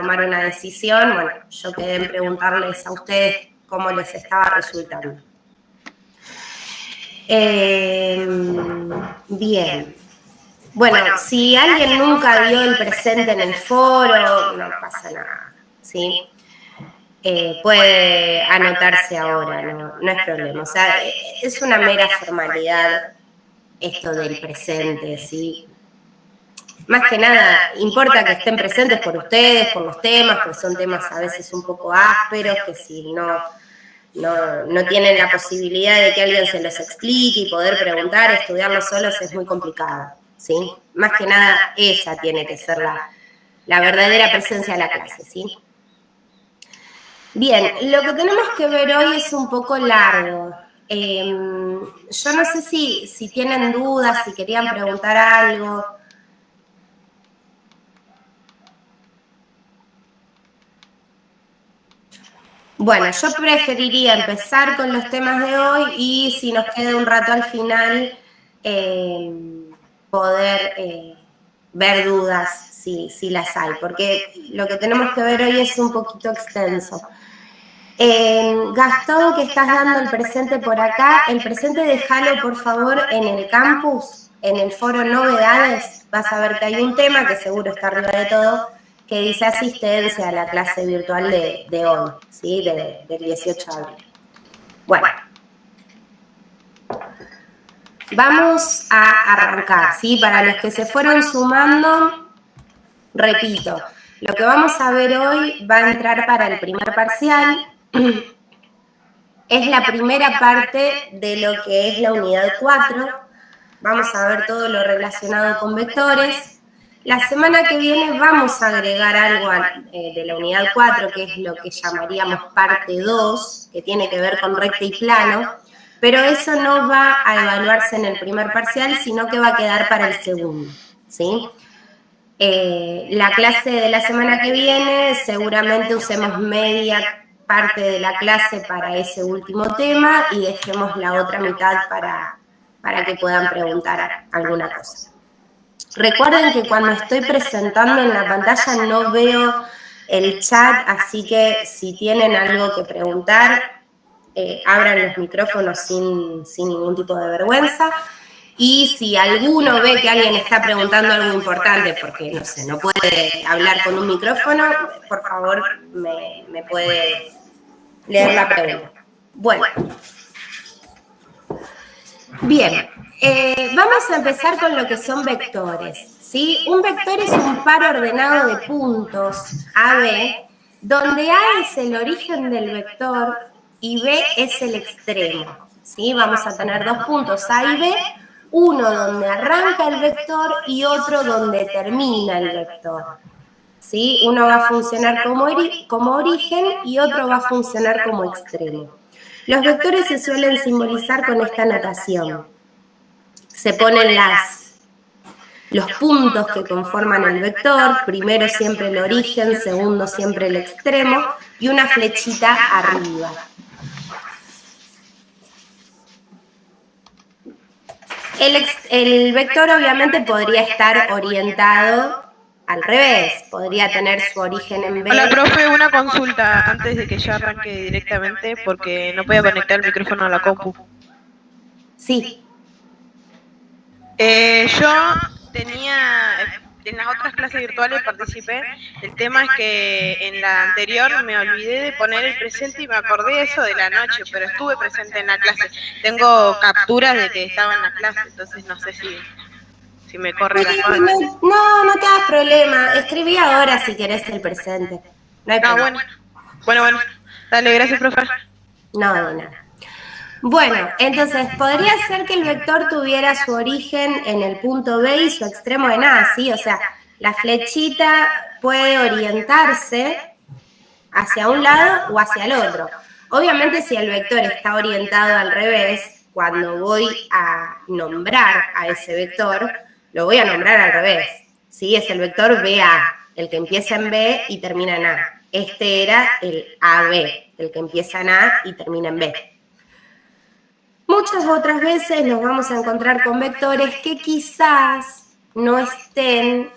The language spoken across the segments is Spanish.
tomar una decisión. Bueno, yo quedé en preguntarles a ustedes cómo les estaba resultando. Bien. Bueno, si alguien nunca vio el presente en el foro, no pasa nada, ¿sí? Puede anotarse ahora, no es problema. O sea, es una mera formalidad esto del presente, ¿sí? Más que nada, importa que estén presentes por ustedes, por los temas, porque son temas a veces un poco ásperos, que si no tienen la posibilidad de que alguien se los explique y poder preguntar, estudiarlos solos es muy complicado, ¿sí? Más que nada, esa tiene que ser la verdadera presencia de la clase, ¿sí? Bien, lo que tenemos que ver hoy es un poco largo. Yo no sé si tienen dudas, si querían preguntar algo. Bueno, yo preferiría empezar con los temas de hoy y si nos queda un rato al final, poder ver dudas si las hay, porque lo que tenemos que ver hoy es un poquito extenso. Gastón, que estás dando el presente por acá, el presente déjalo por favor en el campus, en el foro novedades, vas a ver que hay un tema que seguro está arriba de todo, que dice asistencia a la clase virtual de hoy, ¿sí? Del 18 de abril. Bueno, vamos a arrancar, ¿sí? Para los que se fueron sumando, repito, lo que vamos a ver hoy va a entrar para el primer parcial. Es la primera parte de lo que es la unidad 4. Vamos a ver todo lo relacionado con vectores. La semana que viene vamos a agregar algo de la unidad 4, que es lo que llamaríamos parte 2, que tiene que ver con recta y plano, pero eso no va a evaluarse en el primer parcial, sino que va a quedar para el segundo, ¿sí? La clase de la semana que viene seguramente usemos media parte de la clase para ese último tema y dejemos la otra mitad para que puedan preguntar alguna cosa. Recuerden que cuando estoy presentando en la pantalla no veo el chat, así que si tienen algo que preguntar, abran los micrófonos sin ningún tipo de vergüenza. Y si alguno ve que alguien está preguntando algo importante, porque no sé, no puede hablar con un micrófono, por favor me puede leer la pregunta. Bueno. Bien, vamos a empezar con lo que son vectores, ¿sí? Un vector es un par ordenado de puntos AB, donde A es el origen del vector y B es el extremo, ¿sí? Vamos a tener dos puntos A y B, uno donde arranca el vector y otro donde termina el vector, ¿sí? Uno va a funcionar como origen y otro va a funcionar como extremo. Los vectores se suelen simbolizar con esta notación. Se ponen los puntos que conforman el vector, primero siempre el origen, segundo siempre el extremo, y una flechita arriba. El vector obviamente podría estar orientado al revés, podría tener su origen en B. Hola, profe, una consulta antes de que yo arranque directamente porque no puedo conectar el micrófono a la compu. Sí. Yo tenía, en las otras clases virtuales participé, el tema es que en la anterior me olvidé de poner el presente y me acordé de eso de la noche, pero estuve presente en la clase. Tengo capturas de que estaba en la clase, entonces no sé si me corre la falta. No te hagas problema. Escribí ahora si querés el presente. No hay problema. Bueno. Dale, gracias, profe. No, de nada. Bueno, entonces, podría ser que el vector tuviera su origen en el punto B y su extremo en A, ¿sí? O sea, la flechita puede orientarse hacia un lado o hacia el otro. Obviamente, si el vector está orientado al revés, cuando voy a nombrar a ese vector, lo voy a nombrar al revés, ¿sí? Es el vector BA, el que empieza en B y termina en A. Este era el AB, el que empieza en A y termina en B. Muchas otras veces nos vamos a encontrar con vectores que quizás no estén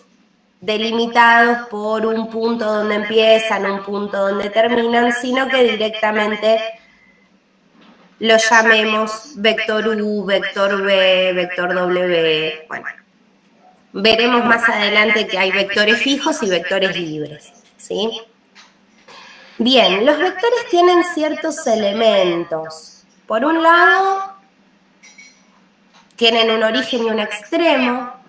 delimitados por un punto donde empiezan, un punto donde terminan, sino que directamente lo llamemos vector U, vector B, vector W. Bueno, veremos más adelante que hay vectores fijos y vectores libres, ¿sí? Bien, los vectores tienen ciertos elementos. Por un lado, tienen un origen y un extremo.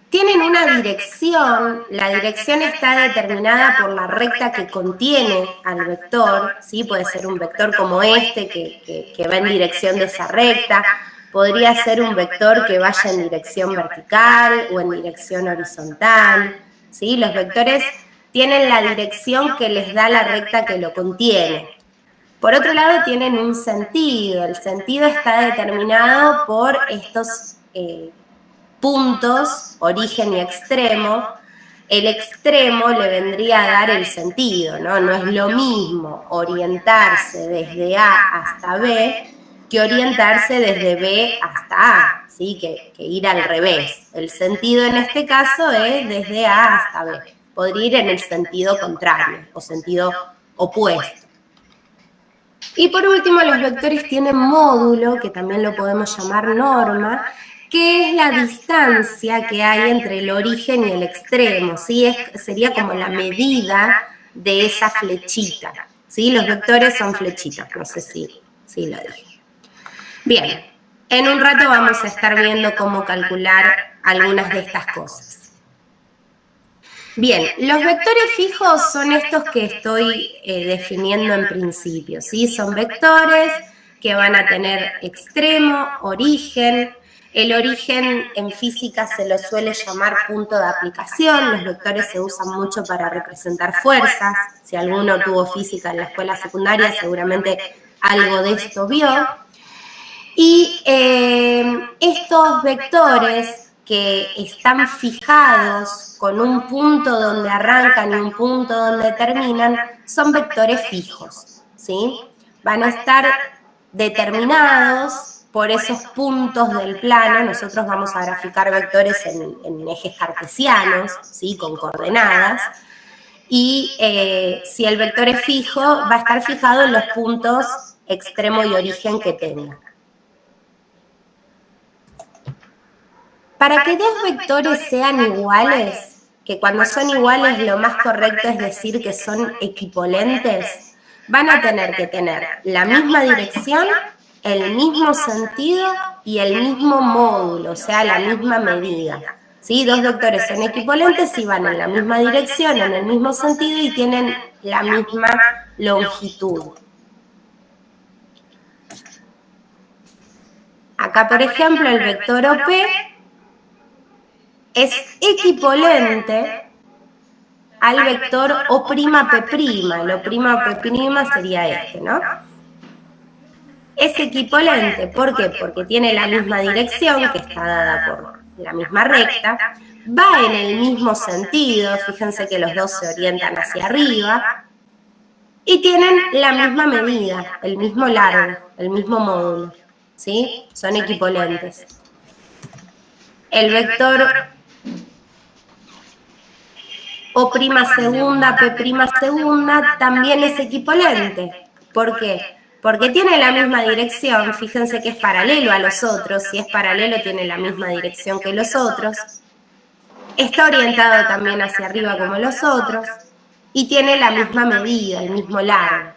Tienen una dirección. La dirección está determinada por la recta que contiene al vector, ¿sí? Puede ser un vector como este que va en dirección de esa recta. Podría ser un vector que vaya en dirección vertical o en dirección horizontal, ¿sí? Los vectores tienen la dirección que les da la recta que lo contiene. Por otro lado, tienen un sentido. El sentido está determinado por estos puntos, origen y extremo. El extremo le vendría a dar el sentido, ¿no? No es lo mismo orientarse desde A hasta B que orientarse desde B hasta A, ¿sí? Que ir al revés. El sentido en este caso es desde A hasta B. Podría ir en el sentido contrario o sentido opuesto. Y por último, los vectores tienen módulo, que también lo podemos llamar norma, que es la distancia que hay entre el origen y el extremo, ¿sí? Sería como la medida de esa flechita, ¿sí? Los vectores son flechitas, no sé si lo dije. Bien, en un rato vamos a estar viendo cómo calcular algunas de estas cosas. Bien, los vectores fijos son estos que estoy definiendo en principio, ¿sí? Son vectores que van a tener extremo, origen. El origen en física se lo suele llamar punto de aplicación. Los vectores se usan mucho para representar fuerzas. Si alguno tuvo física en la escuela secundaria, seguramente algo de esto vio. Y estos vectores que están fijados con un punto donde arrancan y un punto donde terminan, son vectores fijos, ¿sí? Van a estar determinados por esos puntos del plano. Nosotros vamos a graficar vectores en ejes cartesianos, ¿sí? Con coordenadas. Y si el vector es fijo, va a estar fijado en los puntos extremo y origen que tenga. Para que dos vectores sean iguales, que cuando son iguales lo más correcto es decir que son equipolentes, van a tener que tener la misma dirección, el mismo sentido y el mismo módulo, o sea, la misma medida. ¿Sí? Dos vectores son equipolentes si van en la misma dirección, en el mismo sentido y tienen la misma longitud. Acá, por ejemplo, el vector OP es equipolente al vector O'P'. El O'P' sería este, ¿no? Es equipolente, ¿por qué? Porque tiene la misma dirección, que está dada por la misma recta, va en el mismo sentido, fíjense que los dos se orientan hacia arriba, y tienen la misma medida, el mismo largo, el mismo módulo, ¿sí? Son equipolentes. El vector O'P', P', también es equipolente. ¿Por qué? Porque tiene la misma dirección, fíjense que es paralelo a los otros, si es paralelo tiene la misma dirección que los otros, está orientado también hacia arriba como los otros, y tiene la misma medida, el mismo largo,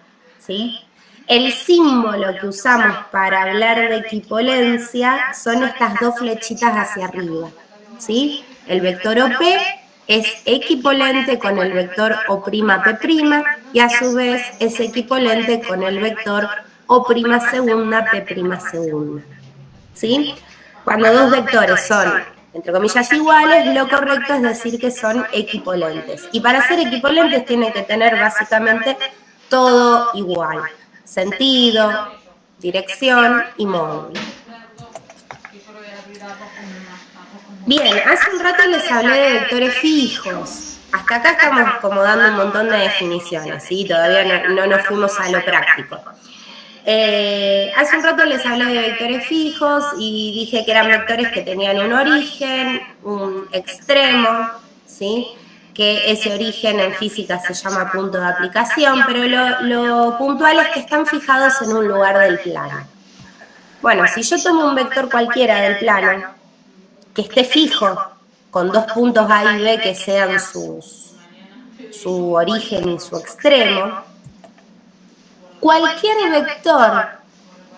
¿sí? El símbolo que usamos para hablar de equipolencia son estas dos flechitas hacia arriba, ¿sí? El vector OP es equipolente con el vector O'P', y a su vez es equipolente con el vector O'P', P', ¿sí? Cuando dos vectores son, entre comillas, iguales, lo correcto es decir que son equipolentes. Y para ser equipolentes tienen que tener básicamente todo igual: sentido, dirección y módulo. Bien, hace un rato les hablé de vectores fijos. Hasta acá estamos como dando un montón de definiciones, ¿sí? Todavía no nos fuimos a lo práctico. Hace un rato les hablé de vectores fijos y dije que eran vectores que tenían un origen, un extremo, ¿sí? Que ese origen en física se llama punto de aplicación, pero lo puntual es que están fijados en un lugar del plano. Bueno, si yo tomo un vector cualquiera del plano, que esté fijo, con dos puntos A y B que sean su origen y su extremo, cualquier vector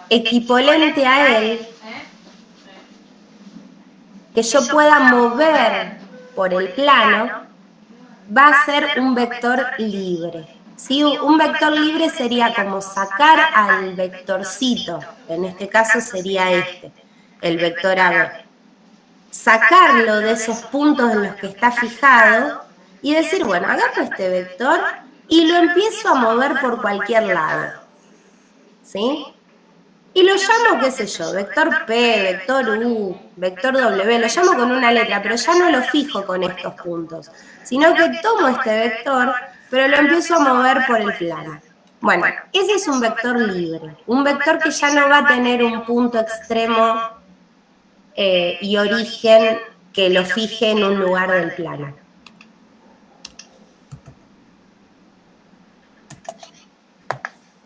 equivalente a él que yo pueda mover por el plano va a ser un vector libre. ¿Sí? Un vector libre sería como sacar al vectorcito, en este caso sería este, el vector AB. Sacarlo de esos puntos en los que está fijado y decir, bueno, agarro este vector y lo empiezo a mover por cualquier lado. ¿Sí? Y lo llamo, qué sé yo, vector P, vector U, vector W, lo llamo con una letra, pero ya no lo fijo con estos puntos, sino que tomo este vector, pero lo empiezo a mover por el plano. Bueno, ese es un vector libre, un vector que ya no va a tener un punto extremo y origen que lo fije en un lugar del plano.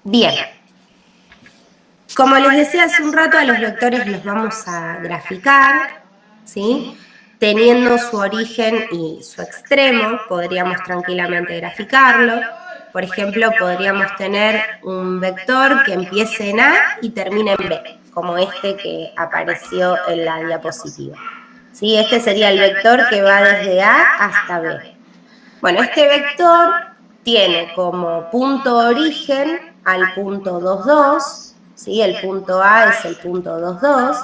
Bien. Como les decía hace un rato, a los vectores los vamos a graficar, ¿sí? Teniendo su origen y su extremo, podríamos tranquilamente graficarlo. Por ejemplo, podríamos tener un vector que empiece en A y termine en B, como este que apareció en la diapositiva. ¿Sí? Este sería el vector que va desde A hasta B. Bueno, este vector tiene como punto origen al punto 2, 2, ¿sí? El punto A es el punto 2, 2,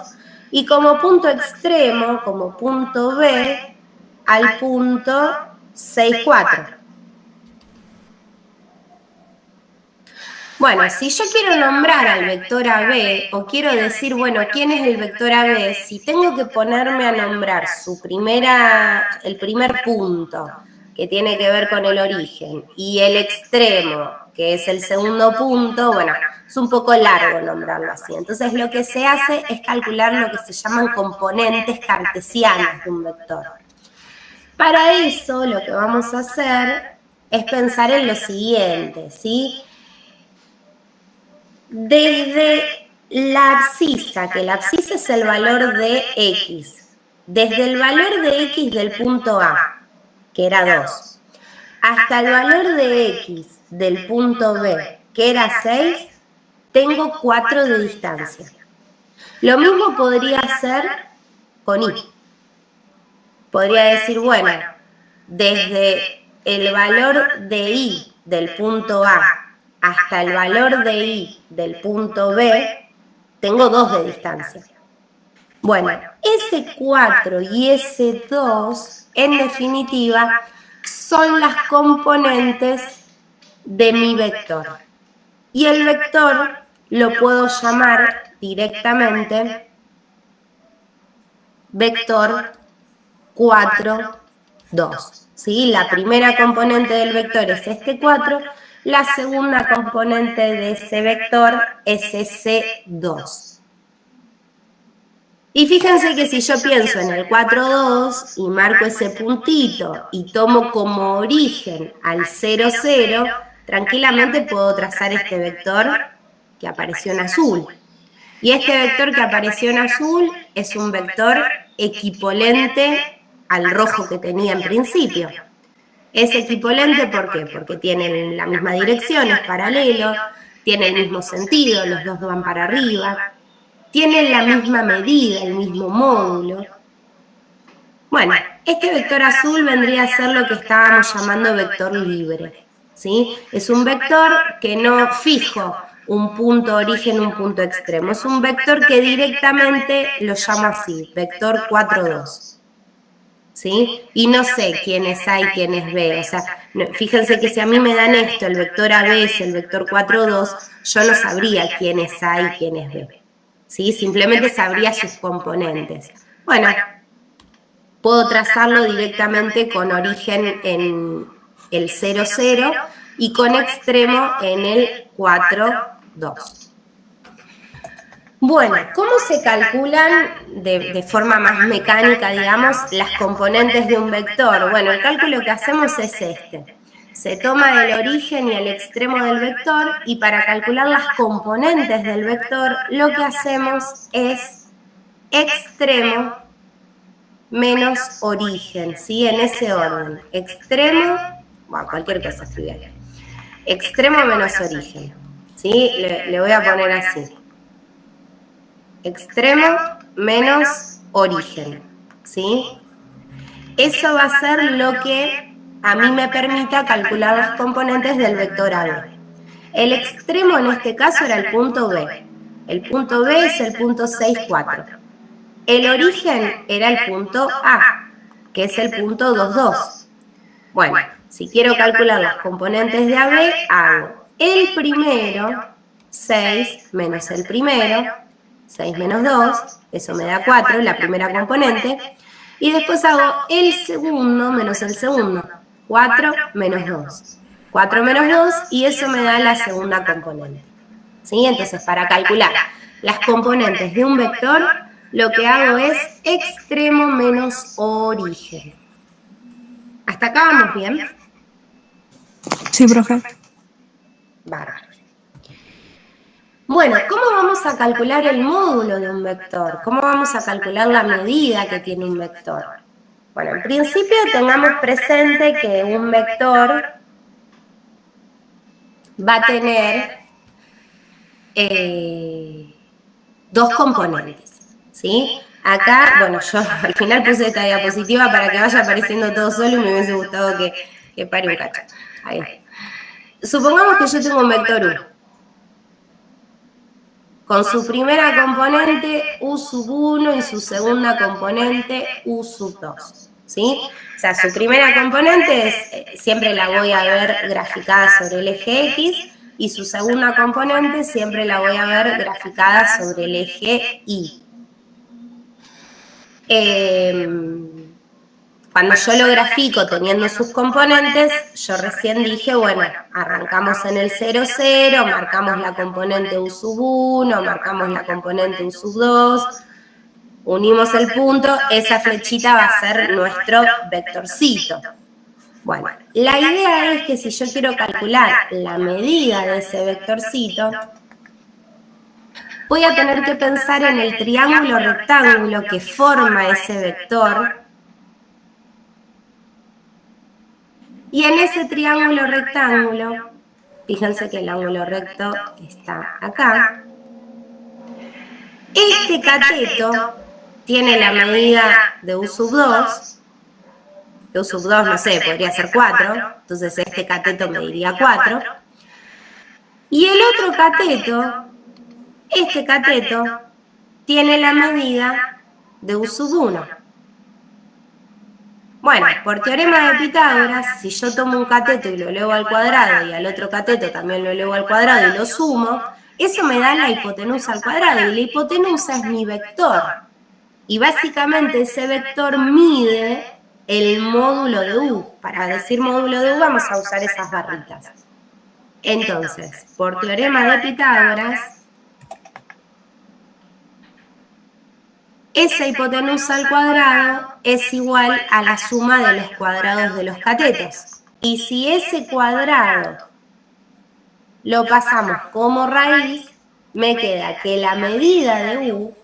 y como punto extremo, como punto B, al punto 6, 4. Bueno, si yo quiero nombrar al vector AB, o quiero decir, bueno, ¿quién es el vector AB? Si tengo que ponerme a nombrar el primer punto, que tiene que ver con el origen, y el extremo, que es el segundo punto, bueno, es un poco largo nombrarlo así. Entonces lo que se hace es calcular lo que se llaman componentes cartesianos de un vector. Para eso lo que vamos a hacer es pensar en lo siguiente, ¿sí? Desde la abscisa, que la abscisa es el valor de x, desde el valor de x del punto A, que era 2, hasta el valor de x del punto B, que era 6, tengo 4 de distancia. Lo mismo podría hacer con y. Podría decir, bueno, desde el valor de y del punto A hasta el valor de y del punto B, tengo 2 de distancia. Bueno, ese 4 y ese 2, en definitiva, son las componentes de mi vector. Y el vector lo puedo llamar directamente vector 4, 2. ¿Sí? La primera componente del vector es este 4, la segunda componente de ese vector es ese 2. Y fíjense que si yo pienso en el 4, 2 y marco ese puntito y tomo como origen al 0, 0, tranquilamente puedo trazar este vector que apareció en azul. Y este vector que apareció en azul es un vector equivalente al rojo que tenía en principio. Es equivalente, ¿por qué? Porque tienen la misma dirección, es paralelo, tiene el mismo sentido, los dos van para arriba, tienen la misma medida, el mismo módulo. Bueno, este vector azul vendría a ser lo que estábamos llamando vector libre, ¿sí? Es un vector que no fijo un punto origen, un punto extremo. Es un vector que directamente lo llamo así, vector 4, 2. ¿Sí? Y no sé quiénes A y quiénes B, o sea, fíjense que si a mí me dan esto, el vector AB es el vector 4, 2, yo no sabría quién es A y quién es B, ¿sí? Simplemente sabría sus componentes. Bueno, puedo trazarlo directamente con origen en el 0, 0 y con extremo en el 4, 2. Bueno, ¿cómo se calculan de forma más mecánica, digamos, las componentes de un vector? Bueno, el cálculo que hacemos es este. Se toma el origen y el extremo del vector y para calcular las componentes del vector lo que hacemos es extremo menos origen, ¿sí? En ese orden. Extremo, bueno, cualquier cosa escribir. Extremo menos origen, ¿sí? Le voy a poner así. Extremo menos origen, ¿sí? Eso va a ser lo que a mí me permita calcular las componentes del vector AB. El extremo en este caso era el punto B. El punto B es el punto 6, 4. El origen era el punto A, que es el punto 2, 2. Bueno, si quiero calcular las componentes de AB, hago el primero, 6 menos el primero, 6 menos 2, eso me da 4, la primera componente, y después hago el segundo menos el segundo, 4 menos 2. 4 menos 2 y eso me da la segunda componente. ¿Sí? Entonces, para calcular las componentes de un vector, lo que hago es extremo menos origen. ¿Hasta acá vamos bien? Sí, profe. Bárbaro. Bueno, ¿cómo vamos a calcular el módulo de un vector? ¿Cómo vamos a calcular la medida que tiene un vector? Bueno, en principio tengamos presente que un vector va a tener dos componentes, ¿sí? Acá, bueno, yo al final puse esta diapositiva para que vaya apareciendo todo solo y me hubiese gustado que pare un cacho. Ahí. Supongamos que yo tengo un vector U. Con su primera componente U sub 1 y su segunda componente U sub 2, ¿sí? O sea, su primera componente siempre la voy a ver graficada sobre el eje X y su segunda componente siempre la voy a ver graficada sobre el eje Y. Cuando yo lo grafico teniendo sus componentes, yo recién dije, bueno, arrancamos en el 0, 0, marcamos la componente U sub 1, marcamos la componente U sub 2, unimos el punto, esa flechita va a ser nuestro vectorcito. Bueno, la idea es que si yo quiero calcular la medida de ese vectorcito, voy a tener que pensar en el triángulo rectángulo que forma ese vector. Y en ese triángulo rectángulo, fíjense que el ángulo recto está acá. Este cateto tiene la medida de U sub 2. De U sub 2, no sé, podría ser 4. Entonces este cateto mediría 4. Y el otro cateto, este cateto, tiene la medida de U sub 1. Bueno, por teorema de Pitágoras, si yo tomo un cateto y lo elevo al cuadrado y al otro cateto también lo elevo al cuadrado y lo sumo, eso me da la hipotenusa al cuadrado y la hipotenusa es mi vector. Y básicamente ese vector mide el módulo de U. Para decir módulo de U vamos a usar esas barritas. Entonces, por teorema de Pitágoras, esa hipotenusa al cuadrado es igual a la suma de los cuadrados de los catetos. Y si ese cuadrado lo pasamos como raíz, me queda que la medida de U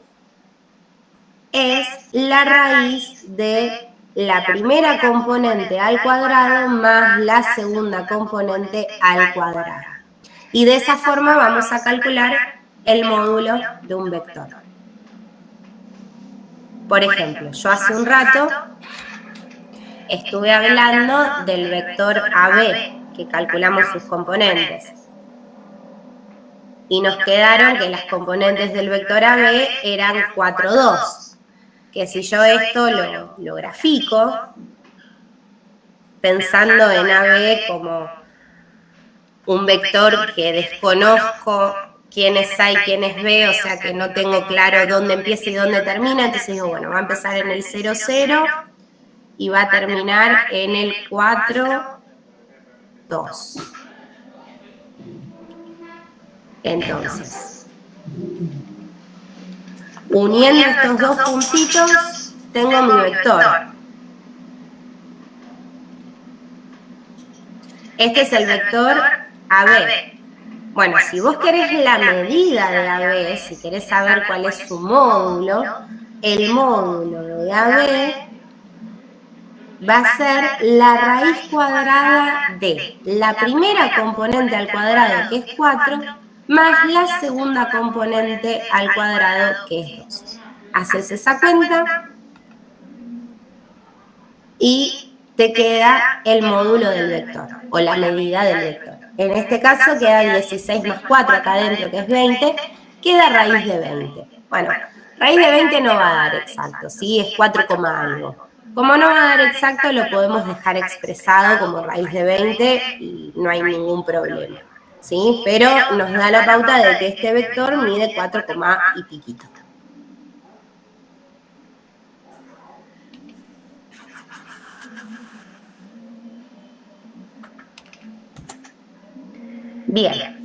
es la raíz de la primera componente al cuadrado más la segunda componente al cuadrado. Y de esa forma vamos a calcular el módulo de un vector. Por ejemplo, yo hace un rato estuve hablando del vector AB, que calculamos sus componentes. Y nos quedaron que las componentes del vector AB eran 4, 2. Que si yo esto lo grafico, pensando en AB como un vector que desconozco quiénes A y quiénes B, o sea que no tengo claro dónde empieza y dónde termina, entonces digo, bueno, va a empezar en el 0, 0 y va a terminar en el 4, 2. Entonces, Uniendo estos dos puntitos, tengo mi vector. Este es el vector AB. Bueno, si vos querés la medida de AB, si querés saber cuál es su módulo, el módulo de AB va a ser la raíz cuadrada de la primera componente al cuadrado, que es 4, más la segunda componente al cuadrado, que es 2. Haces esa cuenta y te queda el módulo del vector, o la medida del vector. En este caso queda 16 más 4 acá adentro, que es 20, queda raíz de 20. Bueno, raíz de 20 no va a dar exacto, ¿sí? Es 4, algo. Como no va a dar exacto, lo podemos dejar expresado como raíz de 20 y no hay ningún problema, ¿sí? Pero nos da la pauta de que este vector mide 4, y piquito. Bien.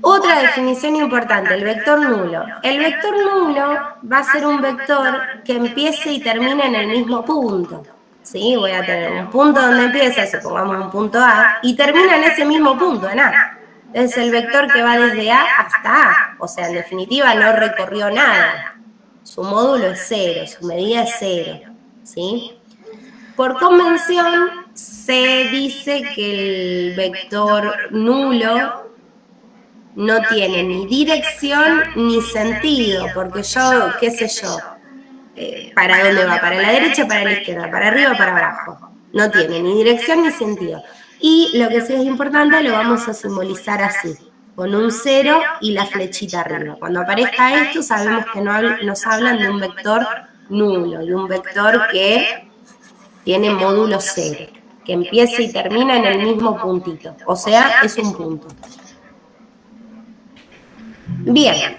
Otra definición importante, el vector nulo. El vector nulo va a ser un vector que empiece y termine en el mismo punto. ¿Sí? Voy a tener un punto donde empieza, supongamos un punto A, y termina en ese mismo punto, en A. Es el vector que va desde A hasta A. O sea, en definitiva no recorrió nada. Su módulo es 0, su medida es 0. ¿Sí? Por convención se dice que el vector nulo no tiene ni dirección ni sentido, porque yo, qué sé yo, ¿para dónde va? ¿Para la derecha, para la izquierda? ¿Para arriba o para abajo? No tiene ni dirección ni sentido. Y lo que sí es importante lo vamos a simbolizar así, con un 0 y la flechita arriba. Cuando aparezca esto sabemos que nos hablan de un vector nulo, de un vector que tiene módulo 0, que empieza y termina en el mismo puntito, o sea, es un punto. Bien,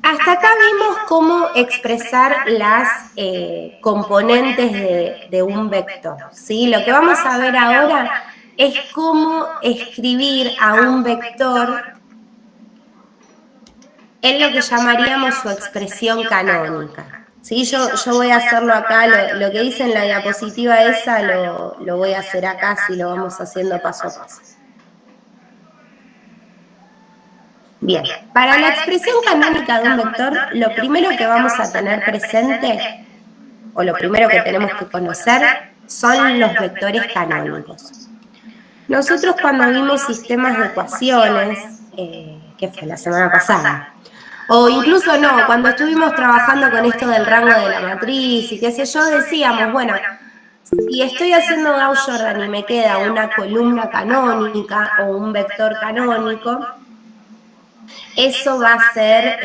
hasta acá vimos cómo expresar las componentes de un vector, ¿sí? Lo que vamos a ver ahora es cómo escribir a un vector en lo que llamaríamos su expresión canónica. ¿Sí? Yo voy a hacerlo acá, lo que dice en la diapositiva esa lo voy a hacer acá, si lo vamos haciendo paso a paso. Bien, para la expresión canónica de un vector, lo primero que vamos a tener presente, o lo primero que tenemos que conocer, son los vectores canónicos. Nosotros cuando vimos sistemas de ecuaciones, que fue la semana pasada, o incluso no, cuando estuvimos trabajando con esto del rango de la matriz y qué sé yo, decíamos, bueno, si estoy haciendo Gauss-Jordan y me queda una columna canónica o un vector canónico, eso va a ser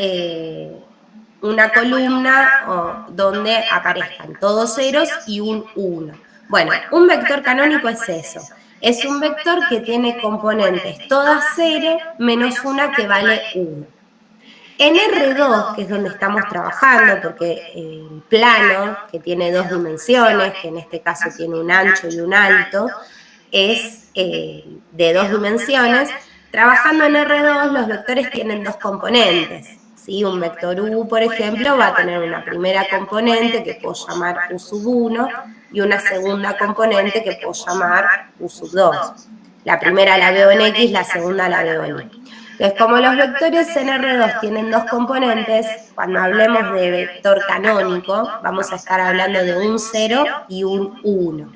una columna donde aparezcan todos ceros y un 1. Bueno, un vector canónico es eso. Es un vector que tiene componentes todas 0 menos una que vale 1. En R2, que es donde estamos trabajando, porque el plano, que tiene 2 dimensiones, que en este caso tiene un ancho y un alto, es de 2 dimensiones. Trabajando en R2, los vectores tienen 2 componentes. ¿Sí? Un vector U, por ejemplo, va a tener una primera componente que puedo llamar U sub 1 y una segunda componente que puedo llamar U sub 2. La primera la veo en X, la segunda la veo en Y. Entonces, como los vectores en R2 tienen 2 componentes, cuando hablemos de vector canónico, vamos a estar hablando de un 0 y un 1.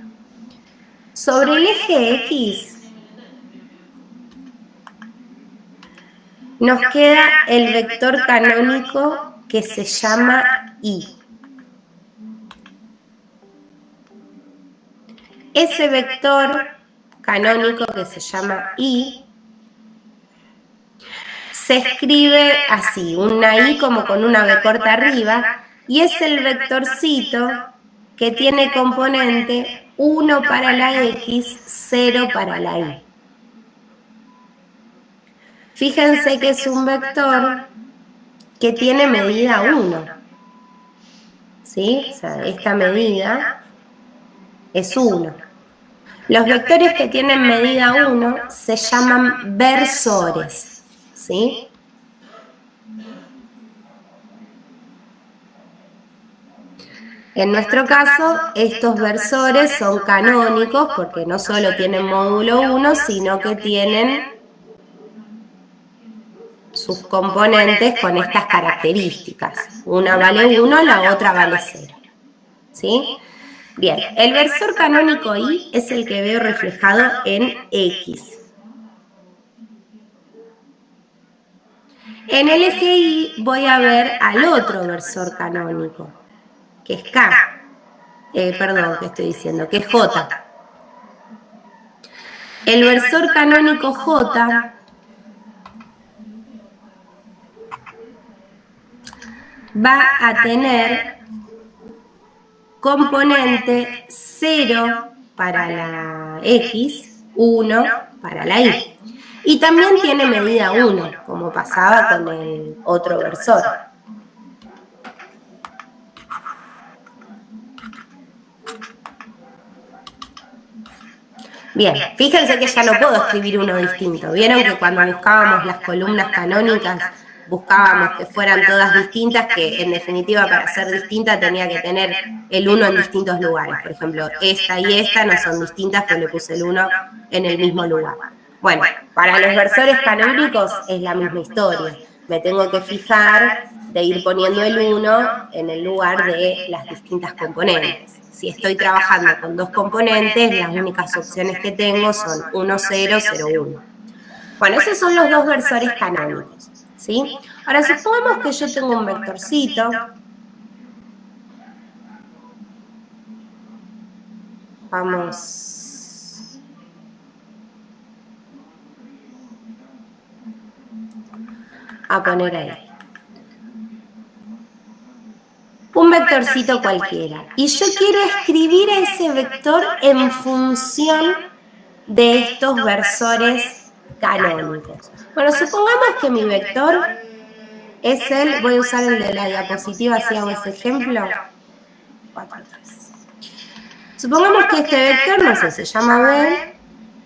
Sobre el eje X, nos queda el vector canónico que se llama Y. Ese vector canónico que se llama Y se escribe así, una I como con una B corta arriba, y es el vectorcito que tiene componente 1 para la X, 0 para la Y. Fíjense que es un vector que tiene medida 1. ¿Sí? O sea, esta medida es 1. Los vectores que tienen medida 1 se llaman versores. ¿Sí? En nuestro caso, estos versores son canónicos porque no solo tienen módulo 1, sino que tienen sus componentes con estas características. Una vale 1, la otra vale 0. ¿Sí? Bien, el versor canónico Y es el que veo reflejado en X. En el eje Y voy a ver al otro versor canónico, que es K. Perdón, ¿qué estoy diciendo? Que es J. El versor canónico J va a tener componente 0 para la X, 1 para la Y. Y también tiene medida 1, como pasaba con el otro versor. Bien, fíjense que ya no puedo escribir uno distinto. Vieron que cuando buscábamos las columnas canónicas, buscábamos que fueran todas distintas, que en definitiva para ser distinta tenía que tener el 1 en distintos lugares. Por ejemplo, esta y esta no son distintas, pero le puse el 1 en el mismo lugar. Bueno, para los versores canónicos es la misma historia. Me tengo que fijar de ir poniendo el 1 en el lugar de las distintas componentes. Si estoy trabajando con dos componentes, las únicas opciones que tengo son 1, 0, 0, 1. Bueno, esos son los dos versores canónicos, ¿sí? Ahora, supongamos que yo tengo un vectorcito. Vamos a poner ahí un vectorcito cualquiera. Y yo quiero escribir ese vector en función de estos versores canónicos. Bueno, supongamos que mi vector es el, voy a usar el de la diapositiva si hago ese ejemplo. 4, 3. Supongamos que este vector, no sé, se llama B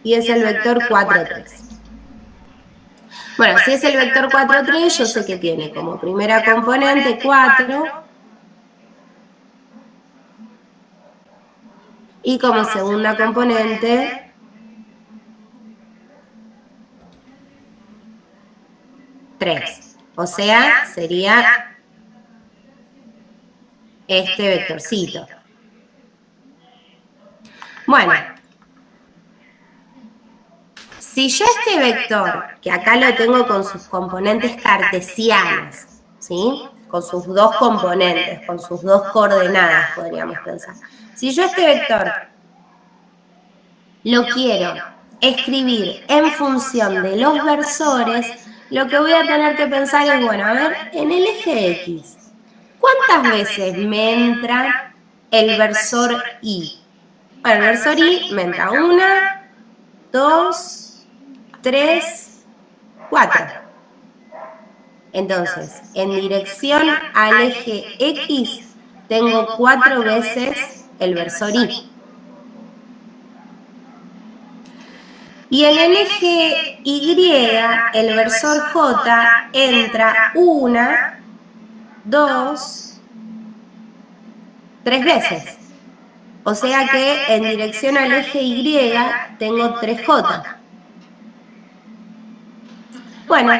y es el vector 4, 3. Bueno, si es el vector 4, 3, yo sé que tiene como primera componente 4 y como segunda componente 3. O sea, sería este vectorcito. Bueno, si yo este vector, que acá lo tengo con sus componentes cartesianas, ¿sí? Con sus dos componentes, con sus dos coordenadas, podríamos pensar. Si yo este vector lo quiero escribir en función de los versores, lo que voy a tener que pensar es, bueno, a ver, en el eje X, ¿cuántas veces me entra el versor Y? Bueno, el versor Y me entra 1, 2, 3, 4. Entonces, en dirección al eje X, tengo 4 veces el versor Y. Y en el eje Y, el versor J entra 1, 2, 3 veces. O sea que en dirección al eje Y tengo 3J. Bueno,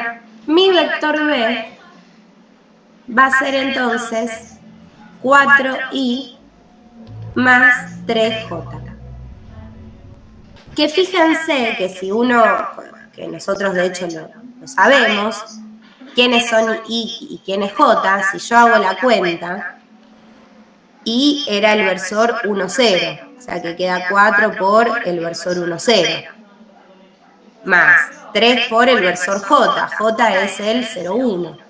mi vector B va a ser entonces 4i más 3j. Que fíjense que si uno, que nosotros de hecho lo sabemos, quiénes son i y quién es j, si yo hago la cuenta, i era el versor 1, 0, o sea que queda 4 por el versor 1, 0, más 3 por el versor j, j es el 0, 1.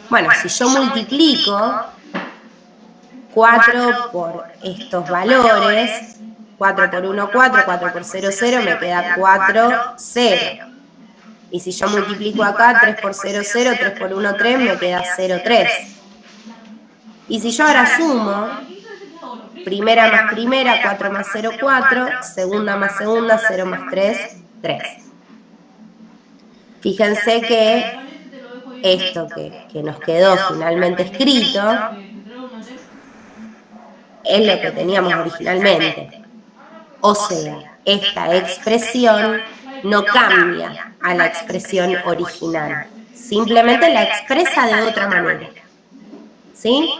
Bueno, si yo multiplico 4 por estos valores, 4 por 1, 4, 4 por 0, 0, me queda 4, 0. Y si yo multiplico acá 3 por 0, 0, 3 por 1, 3, me queda 0, 3. Y si yo ahora sumo, primera más primera, 4 más 0, 4, segunda más segunda, 0 más 3, 3. Fíjense que esto que nos quedó finalmente escrito es lo que teníamos originalmente. O sea, esta expresión no cambia a la expresión original, simplemente la expresa de otra manera. ¿Sí?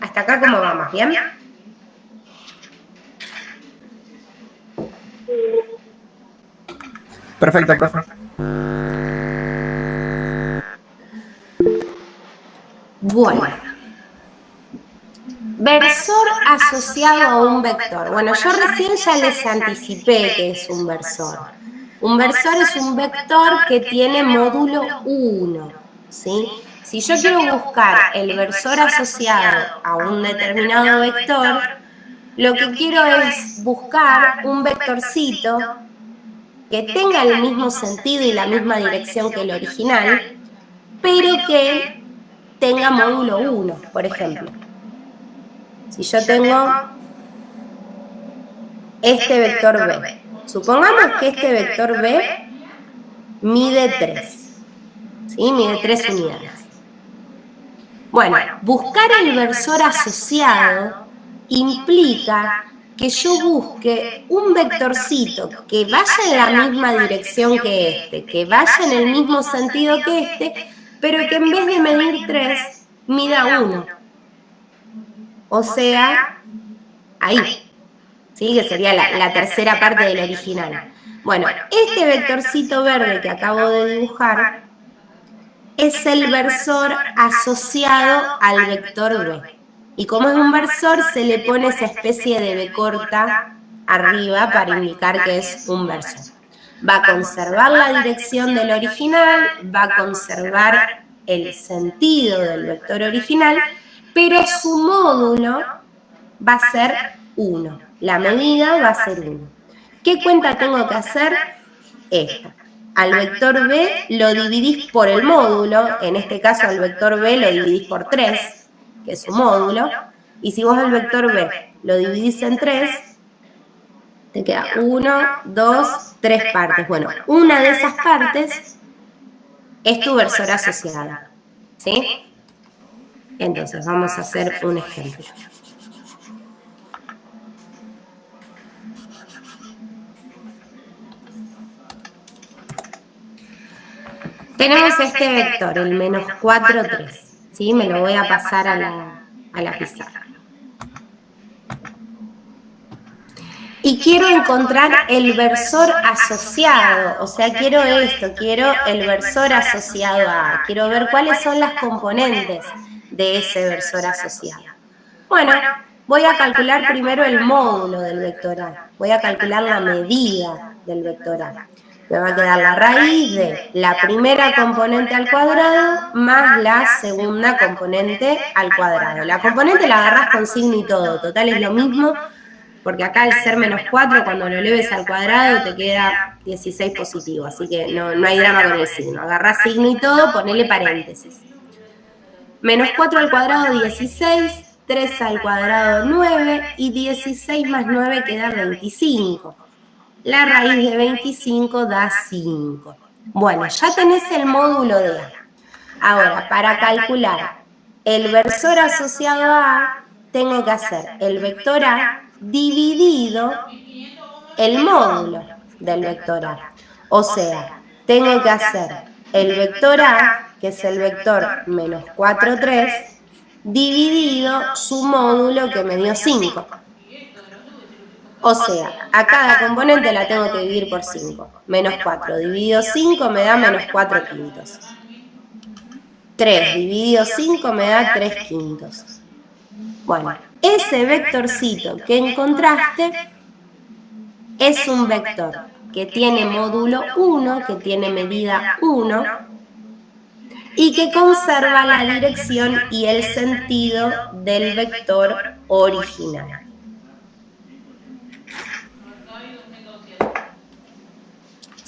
Hasta acá, ¿cómo vamos? ¿Bien? Perfecto, profe. Bueno. Versor asociado a un vector. Bueno, yo recién ya les anticipé que es un versor. Un versor es un vector que tiene módulo 1, ¿sí? Si yo quiero buscar el versor asociado a un determinado vector, lo que quiero es buscar un vectorcito que tenga el mismo sentido y la misma dirección que el original, pero que tenga módulo 1, por ejemplo. Si yo tengo este vector B, supongamos que este vector B mide 3, ¿sí? Mide 3 unidades. Bueno, buscar el versor asociado implica que yo busque un vectorcito que vaya en la misma dirección que vaya en el mismo sentido que este, pero que en vez de medir 3, mida 1. O sea, ahí, ¿sí? Que sería la tercera parte del original. Bueno, este vectorcito verde que acabo de dibujar es el versor asociado al vector B. Y como es un versor, se le pone esa especie de B corta arriba para indicar que es un versor. Va a conservar la dirección del original, va a conservar el sentido del vector original, pero su módulo va a ser 1. La medida va a ser 1. ¿Qué cuenta tengo que hacer? Esta. Al vector B lo dividís por el módulo, en este caso al vector B lo dividís por 3, que es su módulo, y si vos al vector B lo dividís en 3, te queda 1, 2, 3 partes. Bueno, una de esas partes es tu versor asociada, ¿sí? Entonces vamos a hacer un ejemplo. Tenemos este vector, el menos 4, 3. ¿Sí? Me lo voy a pasar a la pizarra. Y quiero encontrar el versor asociado, o sea, quiero esto, quiero el versor asociado a, quiero ver cuáles son las componentes de ese versor asociado. Bueno, voy a calcular primero el módulo del vector A, voy a calcular la medida del vector A. Me va a quedar la raíz de la primera componente al cuadrado más la segunda componente al cuadrado. La componente la agarrás con signo y todo, total es lo mismo, porque acá al ser menos 4, cuando lo eleves al cuadrado te queda 16 positivo, así que no hay drama con el signo. Agarrás signo y todo, ponele paréntesis. Menos 4 al cuadrado, 16, 3 al cuadrado, 9, y 16 más 9 queda 25. La raíz de 25 da 5. Bueno, ya tenés el módulo de A. Ahora, para calcular el versor asociado a A, tengo que hacer el vector A dividido el módulo del vector A. O sea, tengo que hacer el vector A, que es el vector menos 4, 3, dividido su módulo que me dio 5. O sea, a cada componente la tengo que dividir por 5. Menos 4 dividido 5 me da menos 4 quintos. 3 dividido 5 me da 3 quintos. Bueno, ese vectorcito que encontraste es un vector que tiene módulo 1, que tiene medida 1 y que conserva la dirección y el sentido del vector original.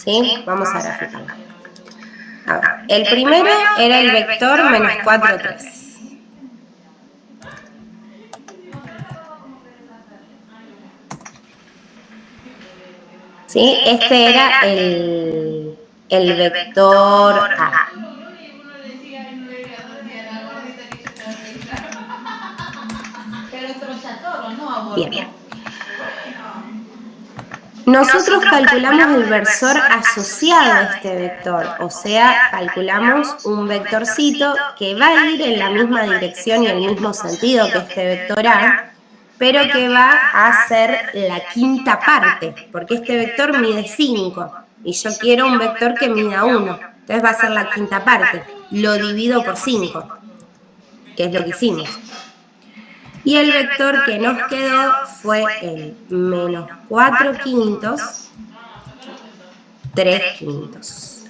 ¿Sí? Vamos a graficarlo. Ahora, el primero era el vector menos 4, 3. ¿Sí? Este era el vector A. Bien. Nosotros calculamos el versor asociado a este vector, o sea, calculamos un vectorcito que va a ir en la misma dirección y el mismo sentido que este vector A, pero que va a ser la quinta parte, porque este vector mide 5 y yo quiero un vector que mida 1, entonces va a ser la quinta parte, lo divido por 5, que es lo que hicimos. Y el vector que nos quedó fue el menos 4 quintos, 3 quintos.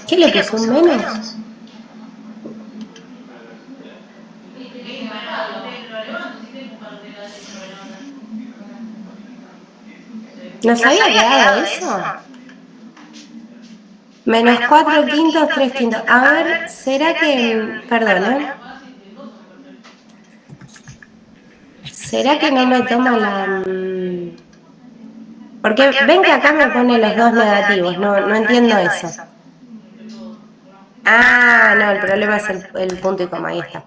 ¿Qué le puso un menos? ¿Nos había quedado eso? Menos 4 quintos, 3 quintos. A ver, ¿será que... Perdón, ¿será que no me toma la...? Porque ven que acá me pone los dos negativos, no entiendo eso. Ah, no, el problema es el punto y coma, ahí está.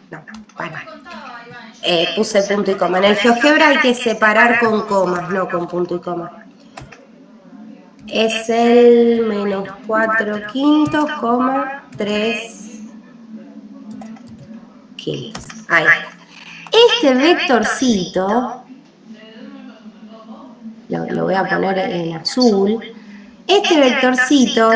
No, para. Puse punto y coma. En el GeoGebra hay que separar con comas, no con punto y coma. Es el menos 4 quintos, coma 3 quintos. Ahí está. Este vectorcito, lo voy a poner en azul, este vectorcito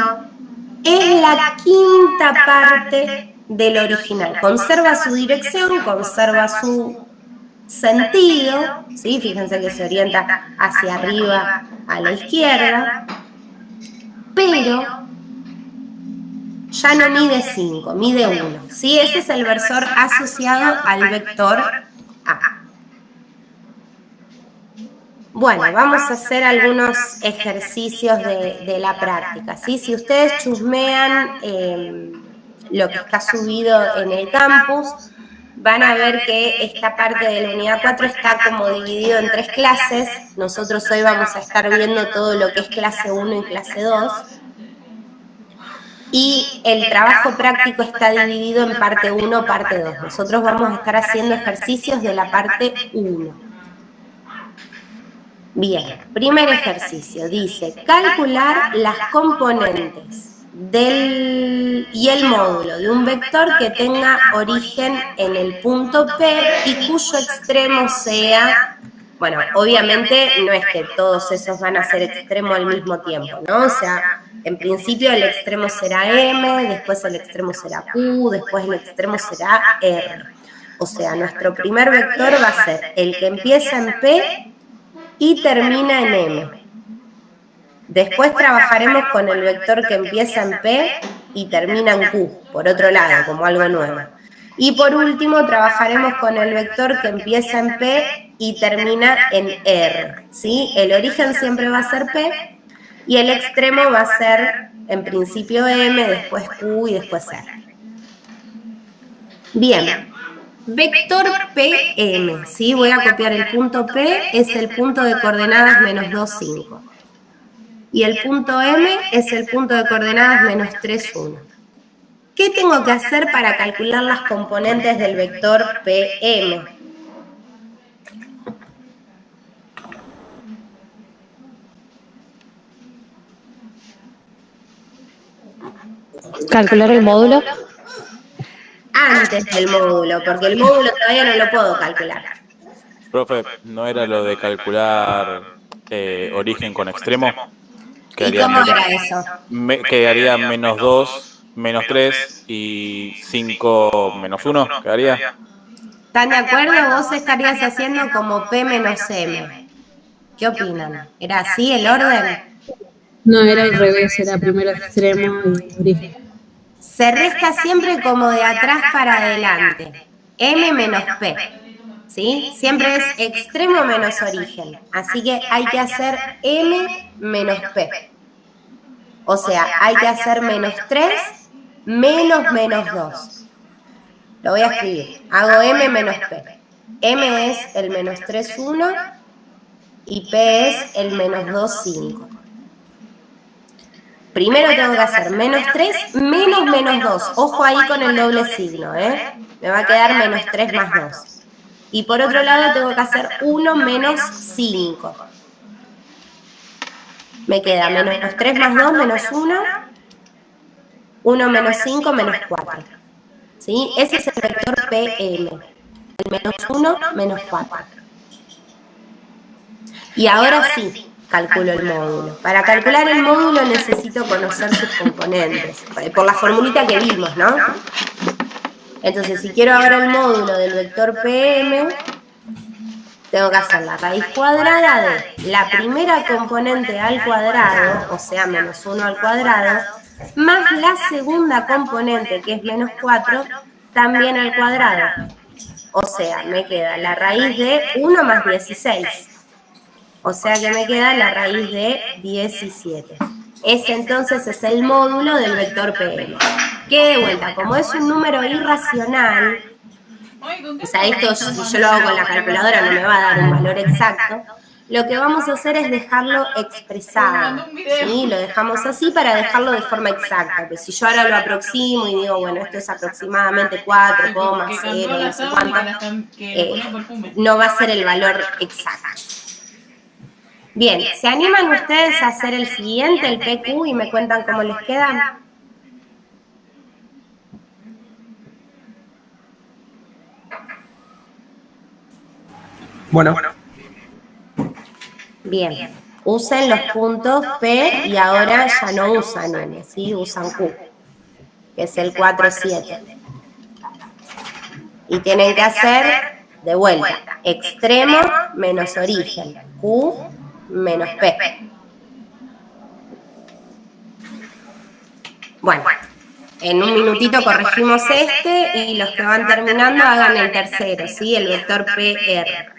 es la quinta parte del original. Conserva su dirección, conserva su sentido, ¿sí? Fíjense que se orienta hacia arriba a la izquierda, pero ya no mide 5, mide 1, ¿sí? Ese es el versor asociado al vector A. Bueno, vamos a hacer algunos ejercicios de la práctica, ¿sí? Si ustedes chusmean lo que está subido en el campus, van a ver que esta parte de la unidad 4 está como dividido en 3 clases. Nosotros hoy vamos a estar viendo todo lo que es clase 1 y clase 2. Y el trabajo práctico está dividido en parte 1, parte 2. Nosotros vamos a estar haciendo ejercicios de la parte 1. Bien, primer ejercicio, dice calcular las componentes y el módulo de un vector que tenga origen en el punto P y cuyo extremo sea, bueno, obviamente no es que todos esos van a ser extremo al mismo tiempo, ¿no? O sea, en principio el extremo será M, después el extremo será Q, después el extremo será R. O sea, nuestro primer vector va a ser el que empieza en P y termina en M. Después trabajaremos con el vector que empieza en P y termina en Q, por otro lado, como algo nuevo. Y por último trabajaremos con el vector que empieza en P y termina en R, ¿sí? El origen siempre va a ser P y el extremo va a ser en principio M, después Q y después R. Bien. Vector PM, ¿sí? Voy a copiar el punto P, es el punto de coordenadas menos 2, 5. Y el punto M es el punto de coordenadas menos 3, 1. ¿Qué tengo que hacer para calcular las componentes del vector PM? Calcular el módulo. Antes del módulo, porque el módulo todavía no lo puedo calcular. Profe, ¿no era lo de calcular origen con extremo? ¿Y cómo era eso? Quedaría menos 2, menos 3 y 5 menos 1, quedaría. ¿Están de acuerdo? Vos estarías haciendo como P menos M. ¿Qué opinan? ¿Era así el orden? No, era al revés, era primero extremo y origen. Se resta siempre como de atrás para adelante. M menos P. ¿Sí? Siempre es extremo menos origen. Así que hay que hacer M menos P. O sea, hay que hacer menos 3 menos menos 2. Lo voy a escribir. Hago M menos P. M es el menos 3, 1 y P es el menos 2, 5. Primero tengo que hacer menos 3 menos menos 2. Ojo ahí con el doble signo, ¿eh? Me va a quedar menos 3 más 2. Y por otro lado tengo que hacer 1 menos 5. Me queda menos 3 más 2 menos 1. 1 menos 5 menos 4. ¿Sí? Ese es el vector PM. El menos 1 menos 4. Y ahora sí, calculo el módulo. Para calcular el módulo necesito conocer sus componentes, por la formulita que vimos, ¿no? Entonces, si quiero ahora el módulo del vector PM, tengo que hacer la raíz cuadrada de la primera componente al cuadrado, o sea, menos 1 al cuadrado, más la segunda componente, que es menos 4, también al cuadrado. O sea, me queda la raíz de 1 más 16. O sea que me queda la raíz de 17. Ese entonces es el módulo del vector PM. Que de vuelta, como es un número irracional, o sea, esto si yo lo hago con la calculadora no me va a dar un valor exacto, lo que vamos a hacer es dejarlo expresado, ¿sí? Lo dejamos así para dejarlo de forma exacta, que si yo ahora lo aproximo y digo, bueno, esto es aproximadamente 4,0, no sé cuánto, no va a ser el valor exacto. Bien, ¿se animan ustedes a hacer el siguiente, el PQ, y me cuentan cómo les queda? Bueno. Bien, usen los puntos P y ahora ya no usan N, ¿sí? Usan Q, que es el 4, 7. Y tienen que hacer, de vuelta, extremo menos origen, Q menos P. Bueno, en un minutito corregimos este y los que van terminando hagan el tercero, ¿sí? El vector PR.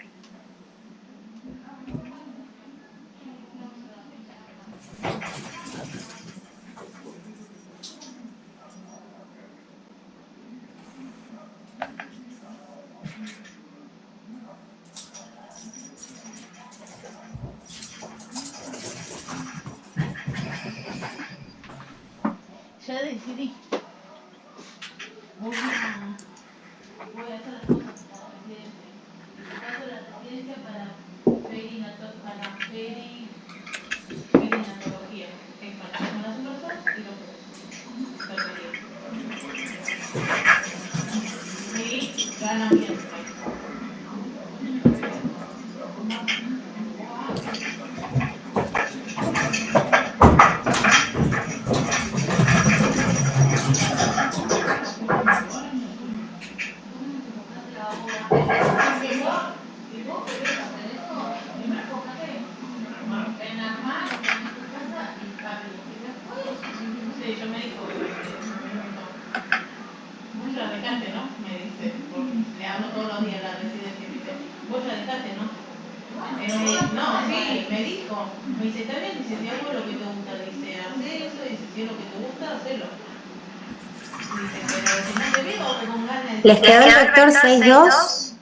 Ya decidí. Voy a hacer las cosas para la residencia. Paso la residencia para perinatología. Es para las embarazos y los bebés. Y ganan bien. Sí, yo me dijo, vos ya dejaste, ¿no? Me dice, porque le hablo todos los días a la residencia y me dice, vos ya dejaste, ¿no? No, sí, me dijo, me dice, está bien, dice, si hago lo que te gusta, dice, hace eso, dice, si es lo que te gusta, hacelo. Dice, pero si no te veo, te con ganas de... ¿Les quedó el vector 6, 2?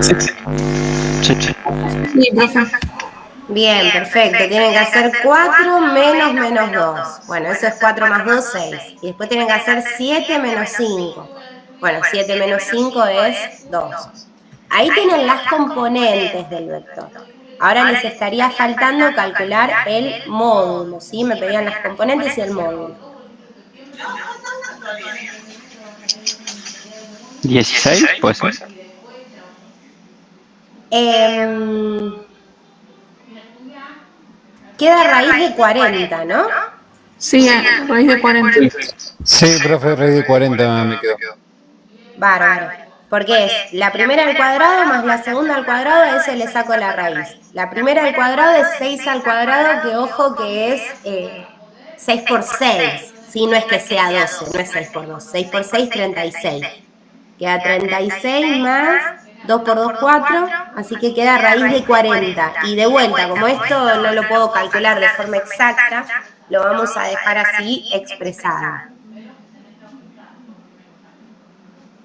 Sí, profe. Bien, perfecto. Tienen que hacer 4 menos menos 2. Bueno, eso es 4 más 2, 6. Y después tienen que hacer 7 menos 5. Bueno, 7 menos 5 es 2. Ahí tienen las componentes del vector. Ahora les estaría faltando calcular el módulo, ¿sí? Me pedían las componentes y el módulo. 16, pues. Queda raíz de 40, ¿no? Sí, raíz de 40. Sí, profe, raíz de 40 me quedó. Bárbaro. Porque es la primera al cuadrado más la segunda al cuadrado, a ese le saco la raíz. La primera al cuadrado es 6 al cuadrado, que ojo que es 6 por 6. ¿Sí? No es que sea 12, no es 6 por 2. 6 por 6, 36. Queda 36 más 2 por 2, 4, así que queda raíz de 40. Y de vuelta, como esto no lo puedo calcular de forma exacta, lo vamos a dejar así expresado.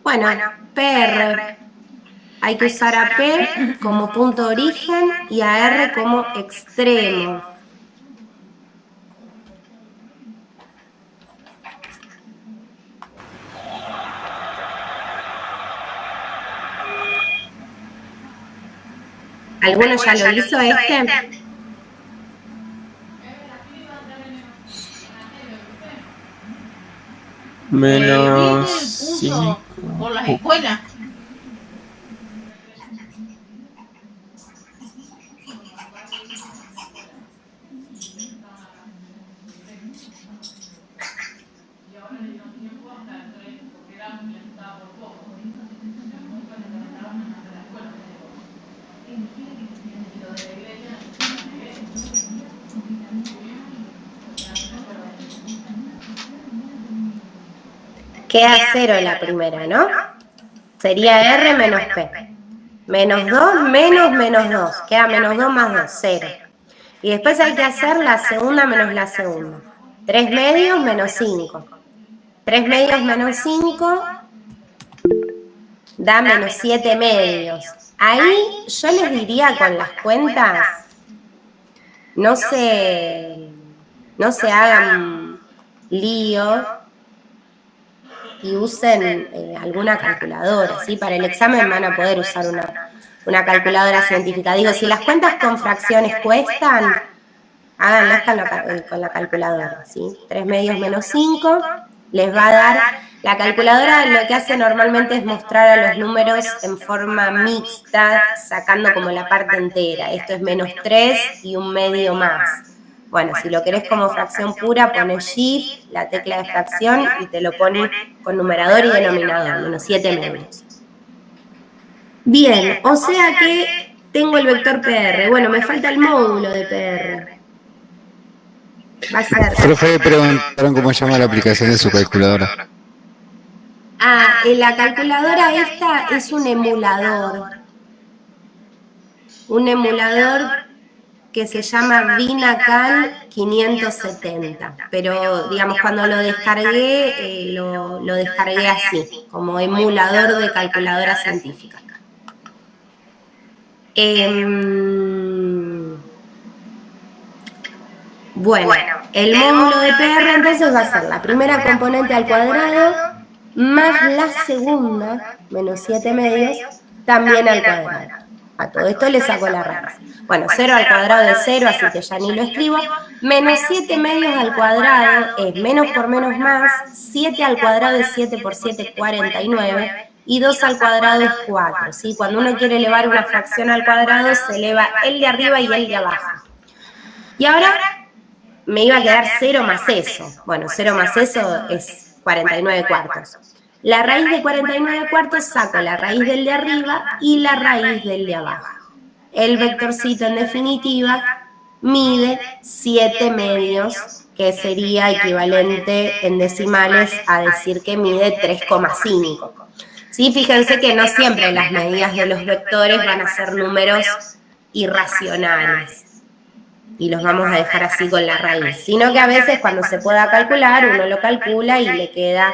Bueno, PR. Hay que usar a P como punto de origen y a R como extremo. ¿Alguno ya lo hizo este? Menos puso 5. por las escuelas. Queda 0 la primera, ¿no? Sería R menos P. Menos 2 menos 2. Queda menos 2 más 2, 0. Y después hay que hacer la segunda menos la segunda. 3 medios menos 5. 3 medios menos 5 da menos 7 medios. Ahí yo les diría con las cuentas, no se hagan lío y usen alguna calculadora, ¿sí? Para el examen van a poder usar una calculadora científica. Digo, si las cuentas con fracciones cuestan, háganlas con la calculadora, ¿sí? 3 medios menos 5 les va a dar. La calculadora lo que hace normalmente es mostrar a los números en forma mixta, sacando como la parte entera. Esto es menos 3 y un medio más. Bueno, si lo querés como fracción pura, pones Shift, la tecla de fracción, y te lo pone con numerador y denominador, menos 7 medios. Bien, o sea que tengo el vector PR. Bueno, me falta el módulo de PR. Va a ser... Profe, preguntaron cómo se llama la aplicación de su calculadora. La calculadora esta es un emulador. Un emulador que se llama Vinacal 570. Pero, digamos, cuando lo descargué, lo descargué así, como emulador de calculadora científica. Bueno, el módulo de PR entonces va a ser la primera componente al cuadrado más la segunda, menos 7 medios, también al cuadrado. A todo esto le saco la raíz. Bueno, 0 al cuadrado de 0, así que ya ni lo escribo. Menos 7 medios al cuadrado es menos por menos más. 7 al cuadrado de 7 por 7, 49. Y 2 al cuadrado es 4. ¿Sí? Cuando uno quiere elevar una fracción al cuadrado, se eleva el de arriba y el de abajo. Y ahora me iba a quedar 0 más eso. Bueno, 0 más eso es 49 cuartos. La raíz de 49 cuartos saco la raíz del de arriba y la raíz del de abajo. El vectorcito, en definitiva, mide 7 medios, que sería equivalente en decimales a decir que mide 3,5. ¿Sí? Fíjense que no siempre las medidas de los vectores van a ser números irracionales y los vamos a dejar así con la raíz, sino que a veces cuando se pueda calcular, uno lo calcula y le queda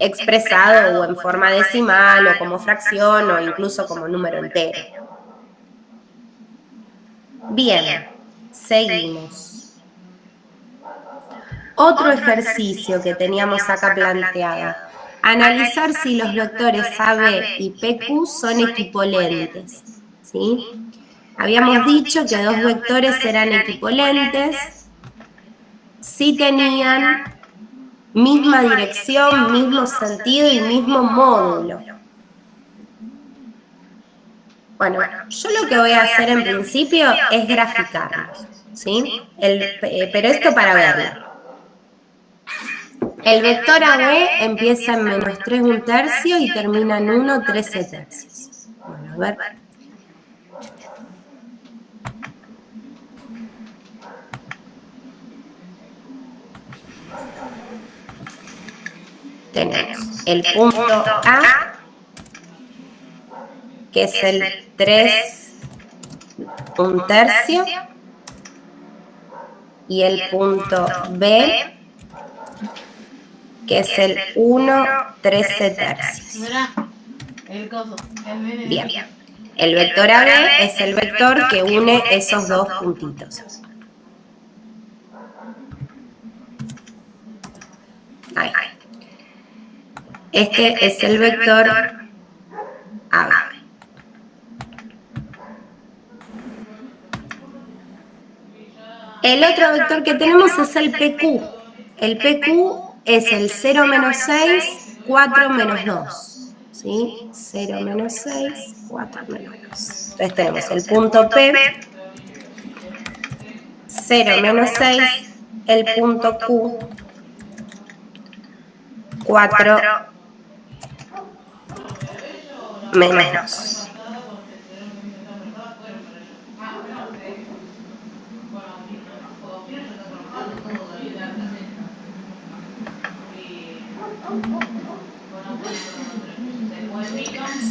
expresado o en forma decimal o como fracción o incluso como número entero. Bien, seguimos. Otro ejercicio que teníamos acá planteado. Analizar si los vectores AB y PQ son equipolentes. ¿Sí? Habíamos dicho que dos vectores eran equipolentes si tenían misma dirección, mismo sentido y mismo módulo. Bueno, yo lo que voy a hacer en principio es graficarlos, ¿sí? Pero esto para verlo. El vector AB empieza en menos 3 1/3 y termina en 1 13 tercios. Bueno, a ver. Tenemos el punto A, que es el 3 1/3, y el punto B, que es el 1, 13 tercios. Mirá, el coso, el nene. Bien. El vector AB es el vector que une esos dos puntitos. Ahí. Este es el vector AB. El otro vector que tenemos es el PQ. El PQ es el 0 menos 6, 4 menos 2. ¿Sí? 0 menos 6, 4 menos 2. Entonces tenemos el punto P, 0 menos 6, el punto Q, 4 menos 2.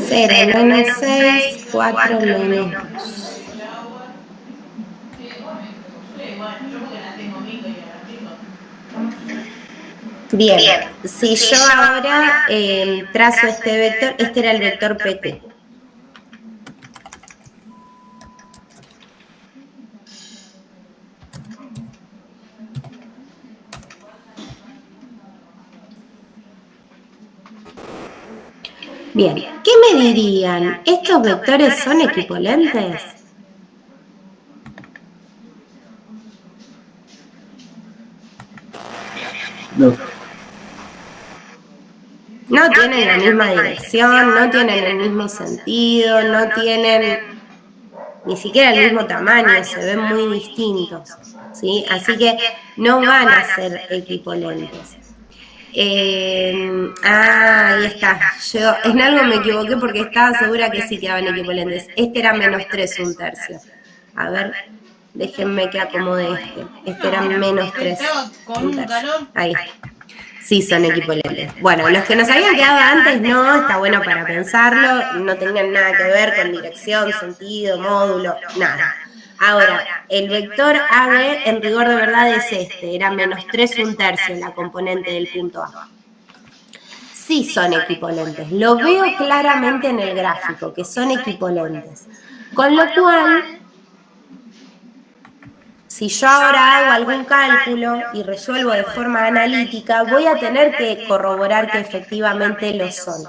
Cero menos 6, 4 menos 2. Bien, si yo ahora trazo este vector, este era el vector PQ. Bien, ¿qué me dirían? ¿Estos vectores son equipolentes? No. No tienen la misma dirección, no tienen el mismo sentido, no tienen ni siquiera el mismo tamaño, se ven muy distintos, ¿sí? Así que no van a ser equipolentes. Ahí está. Yo en algo me equivoqué porque estaba segura que sí quedaban equivalentes. Este era menos 3 un tercio. A ver, déjenme que acomode este. Este era menos 3 un tercio. Ahí está. Sí, son equivalentes. Bueno, los que nos habían quedado antes no, está bueno para pensarlo. No tenían nada que ver con dirección, sentido, módulo, nada. Ahora, el vector AB en rigor de verdad es este, era menos 3 un tercio la componente del punto A. Sí son equipolentes, lo veo claramente en el gráfico, que son equipolentes. Con lo cual, si yo ahora hago algún cálculo y resuelvo de forma analítica, voy a tener que corroborar que efectivamente lo son.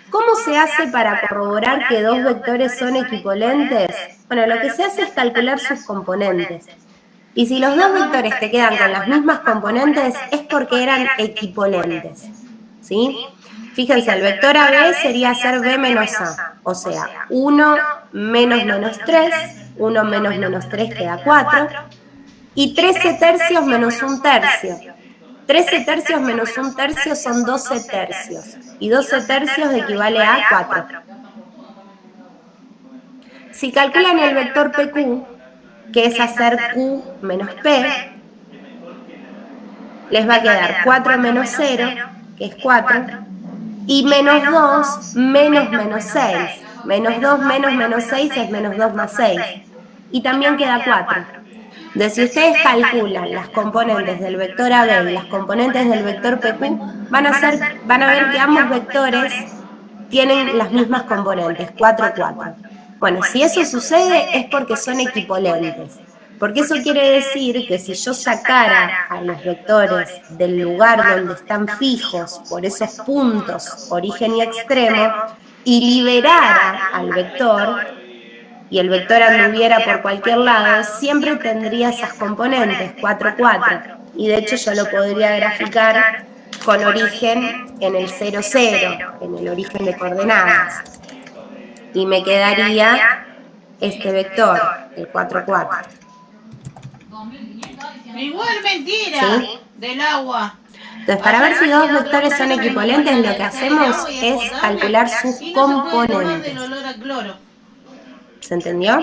¿Cómo se hace para corroborar que dos vectores son equipolentes? Bueno, lo que se hace es calcular sus componentes. Y si los dos vectores te quedan con las mismas componentes, es porque eran equipolentes. ¿Sí? Fíjense, el vector AB sería ser B menos A. O sea, 1 menos menos 3, 1 menos menos 3 queda 4. Y 13 tercios menos un tercio. 13 tercios menos un tercio son 12 tercios. Y 12 tercios equivale a 4. Si calculan el vector PQ, que es hacer Q menos P, les va a quedar 4 menos 0, que es 4, y menos 2 menos menos 6. Menos 2 menos menos 6 es menos 2 más 6. Y también queda 4. Entonces, si ustedes calculan las componentes del vector AB y las componentes del vector PQ, van a ver que ambos vectores tienen las mismas componentes, 4, 4. Bueno, si eso sucede es porque son equipolentes. Porque eso quiere decir que si yo sacara a los vectores del lugar donde están fijos por esos puntos, origen y extremo, y liberara al vector, y el vector anduviera por cualquier lado, siempre tendría esas componentes, 4, 4. Y de hecho yo lo podría graficar con origen en el 0, 0, en el origen de coordenadas. Y me quedaría este vector, el 4, 4. Igual mentira, ¿Sí? del agua. Entonces, para ver si dos vectores son equipolentes, lo que hacemos es calcular sus componentes. ¿Se entendió?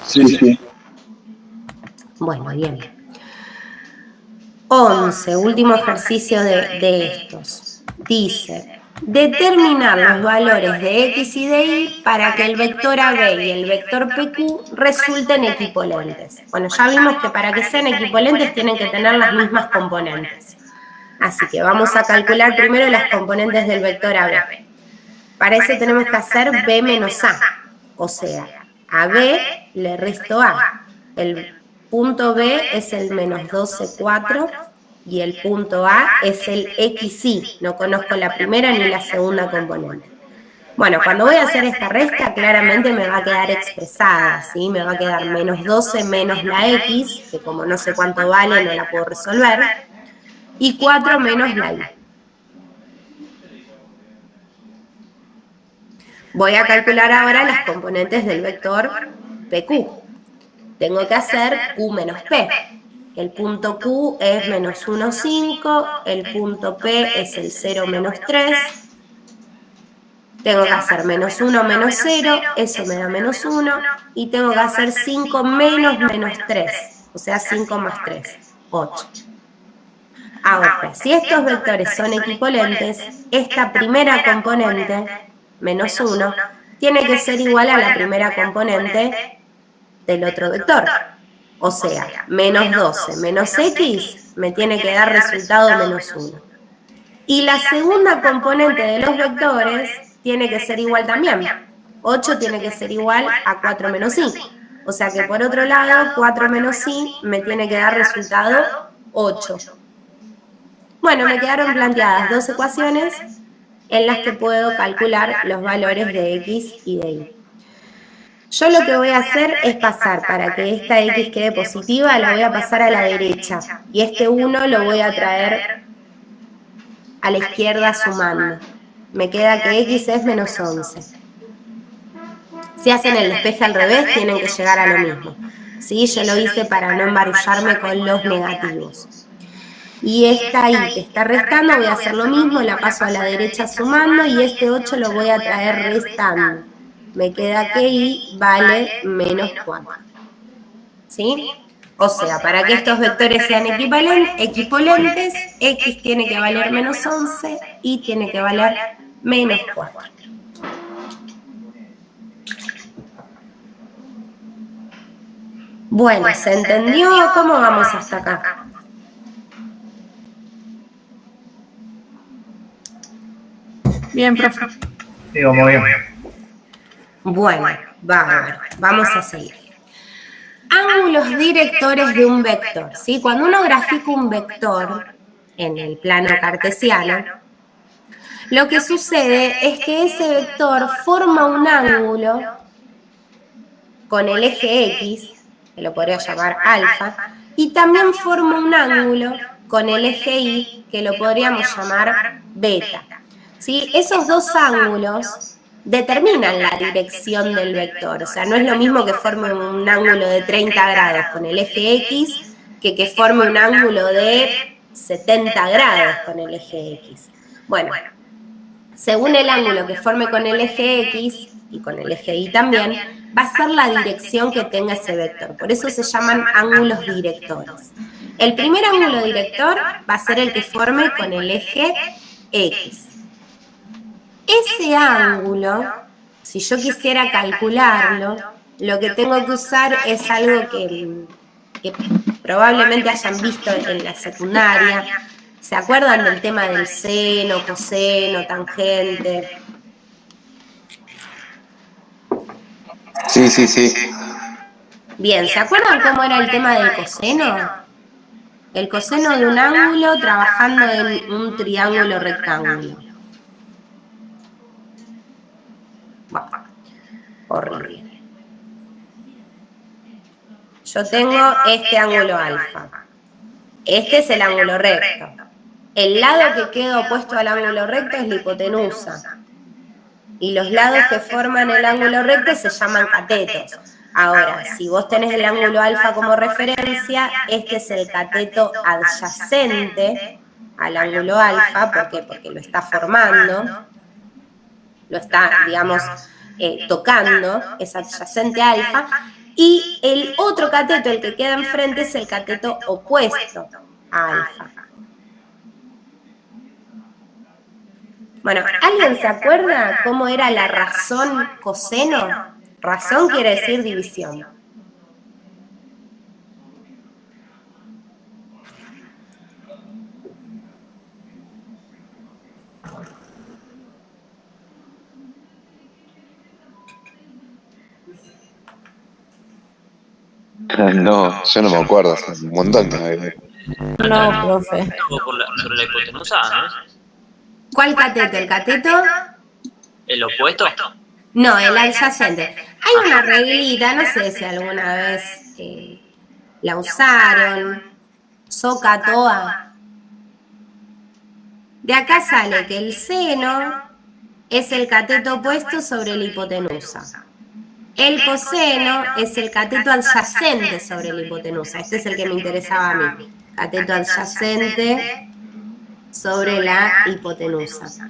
Sí. Bueno, bien. 11, último ejercicio de estos. Dice, determinar los valores de X y de Y para que el vector AB y el vector PQ resulten equivalentes. Bueno, ya vimos que para que sean equivalentes tienen que tener las mismas componentes. Así que vamos a calcular primero las componentes del vector AB. Para eso tenemos que hacer B menos A, o sea, a B le resto A. El punto B es el menos 12, 4, y el punto A es el XY. No conozco la primera ni la segunda componente. Bueno, cuando voy a hacer esta resta, claramente me va a quedar expresada, ¿sí? Me va a quedar menos 12 menos la X, que como no sé cuánto vale, no la puedo resolver, y 4 menos la Y. Voy a calcular ahora las componentes del vector PQ. Tengo que hacer Q menos P. El punto Q es menos 1, 5, el punto P es el 0, menos 3. Tengo que hacer menos 1, menos 0, eso me da menos 1, y tengo que hacer 5 menos menos 3, o sea, 5 más 3, 8. Ahora, si estos vectores son equivalentes, esta primera componente, menos 1, tiene que ser igual a la primera componente del otro vector. O sea, menos 12 menos X me tiene que dar resultado menos 1. Y la segunda componente de los vectores tiene que ser igual también. 8 tiene que ser igual a 4 menos Y. O sea que por otro lado, 4 menos Y me tiene que dar resultado 8. Bueno, me quedaron planteadas dos ecuaciones en las que puedo calcular los valores de X y de Y. Yo lo que voy a hacer es pasar, para que esta X quede positiva, la voy a pasar a la derecha. Y este 1 lo voy a traer a la izquierda sumando. Me queda que X es menos 11. Si hacen el despeje al revés, tienen que llegar a lo mismo. ¿Sí? Yo lo hice para no embarullarme con los negativos. Y esta Y que está restando, voy a hacer lo mismo, la paso a la derecha sumando, y este 8 lo voy a traer restando. Me queda que Y vale menos 4. ¿Sí? O sea, para que estos vectores sean equivalentes, X tiene que valer menos 11, Y tiene que valer menos 4. Bueno, ¿se entendió? ¿Cómo vamos hasta acá? Bien, profe. Digo, muy bien. Bueno, vamos a seguir. Ángulos directores de un vector, ¿sí? Cuando uno grafica un vector en el plano cartesiano, lo que sucede es que ese vector forma un ángulo con el eje X, que lo podría llamar alfa, y también forma un ángulo con el eje Y, que lo podríamos llamar beta. ¿Sí? Esos dos ángulos determinan la dirección del vector. O sea, no es lo mismo que forme un ángulo de 30 grados con el eje X que forme un ángulo de 70 grados con el eje X. Bueno, según el ángulo que forme con el eje X y con el eje Y también, va a ser la dirección que tenga ese vector. Por eso se llaman ángulos directores. El primer ángulo director va a ser el que forme con el eje X. Ese ángulo, si yo quisiera calcularlo, lo que tengo que usar es algo que probablemente hayan visto en la secundaria. ¿Se acuerdan del tema del seno, coseno, tangente? Sí. Bien, ¿se acuerdan cómo era el tema del coseno? El coseno de un ángulo trabajando en un triángulo rectángulo. Bueno, horrible. Yo tengo este ángulo alfa. Este es el ángulo recto. El lado que queda opuesto al ángulo recto es la hipotenusa. Y los lados que forman el ángulo recto se llaman catetos. Ahora, si vos tenés el ángulo alfa como referencia, este es el cateto adyacente al ángulo alfa. ¿Por qué? Porque lo está formando, lo está, digamos, tocando, es adyacente a alfa. Y el otro cateto, el que queda enfrente, es el cateto opuesto a alfa. Bueno, ¿alguien se acuerda cómo era la razón coseno? Razón quiere decir división. No, yo no me acuerdo, hace un montón que no vi. No, profe. Sobre la hipotenusa, ¿no? ¿Cuál cateto? ¿El cateto? ¿El opuesto? No, el adyacente. Hay una reglita, no sé si alguna vez la usaron. Soca, toa. De acá sale que el seno es el cateto opuesto sobre la hipotenusa. El coseno es el cateto adyacente sobre la hipotenusa. Este es el que me interesaba a mí. Cateto adyacente sobre la hipotenusa.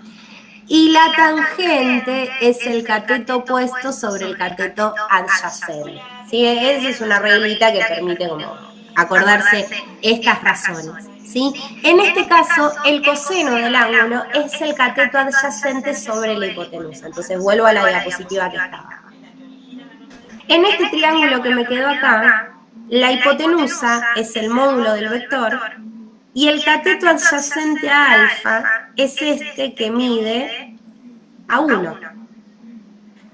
Y la tangente es el cateto opuesto sobre el cateto adyacente. ¿Sí? Esa es una reglita que permite como acordarse estas razones. ¿Sí? En este caso, el coseno del ángulo es el cateto adyacente sobre la hipotenusa. Entonces vuelvo a la diapositiva que estaba. En este triángulo que me quedó acá, la hipotenusa es el módulo del vector y el cateto adyacente a alfa es este que mide a 1.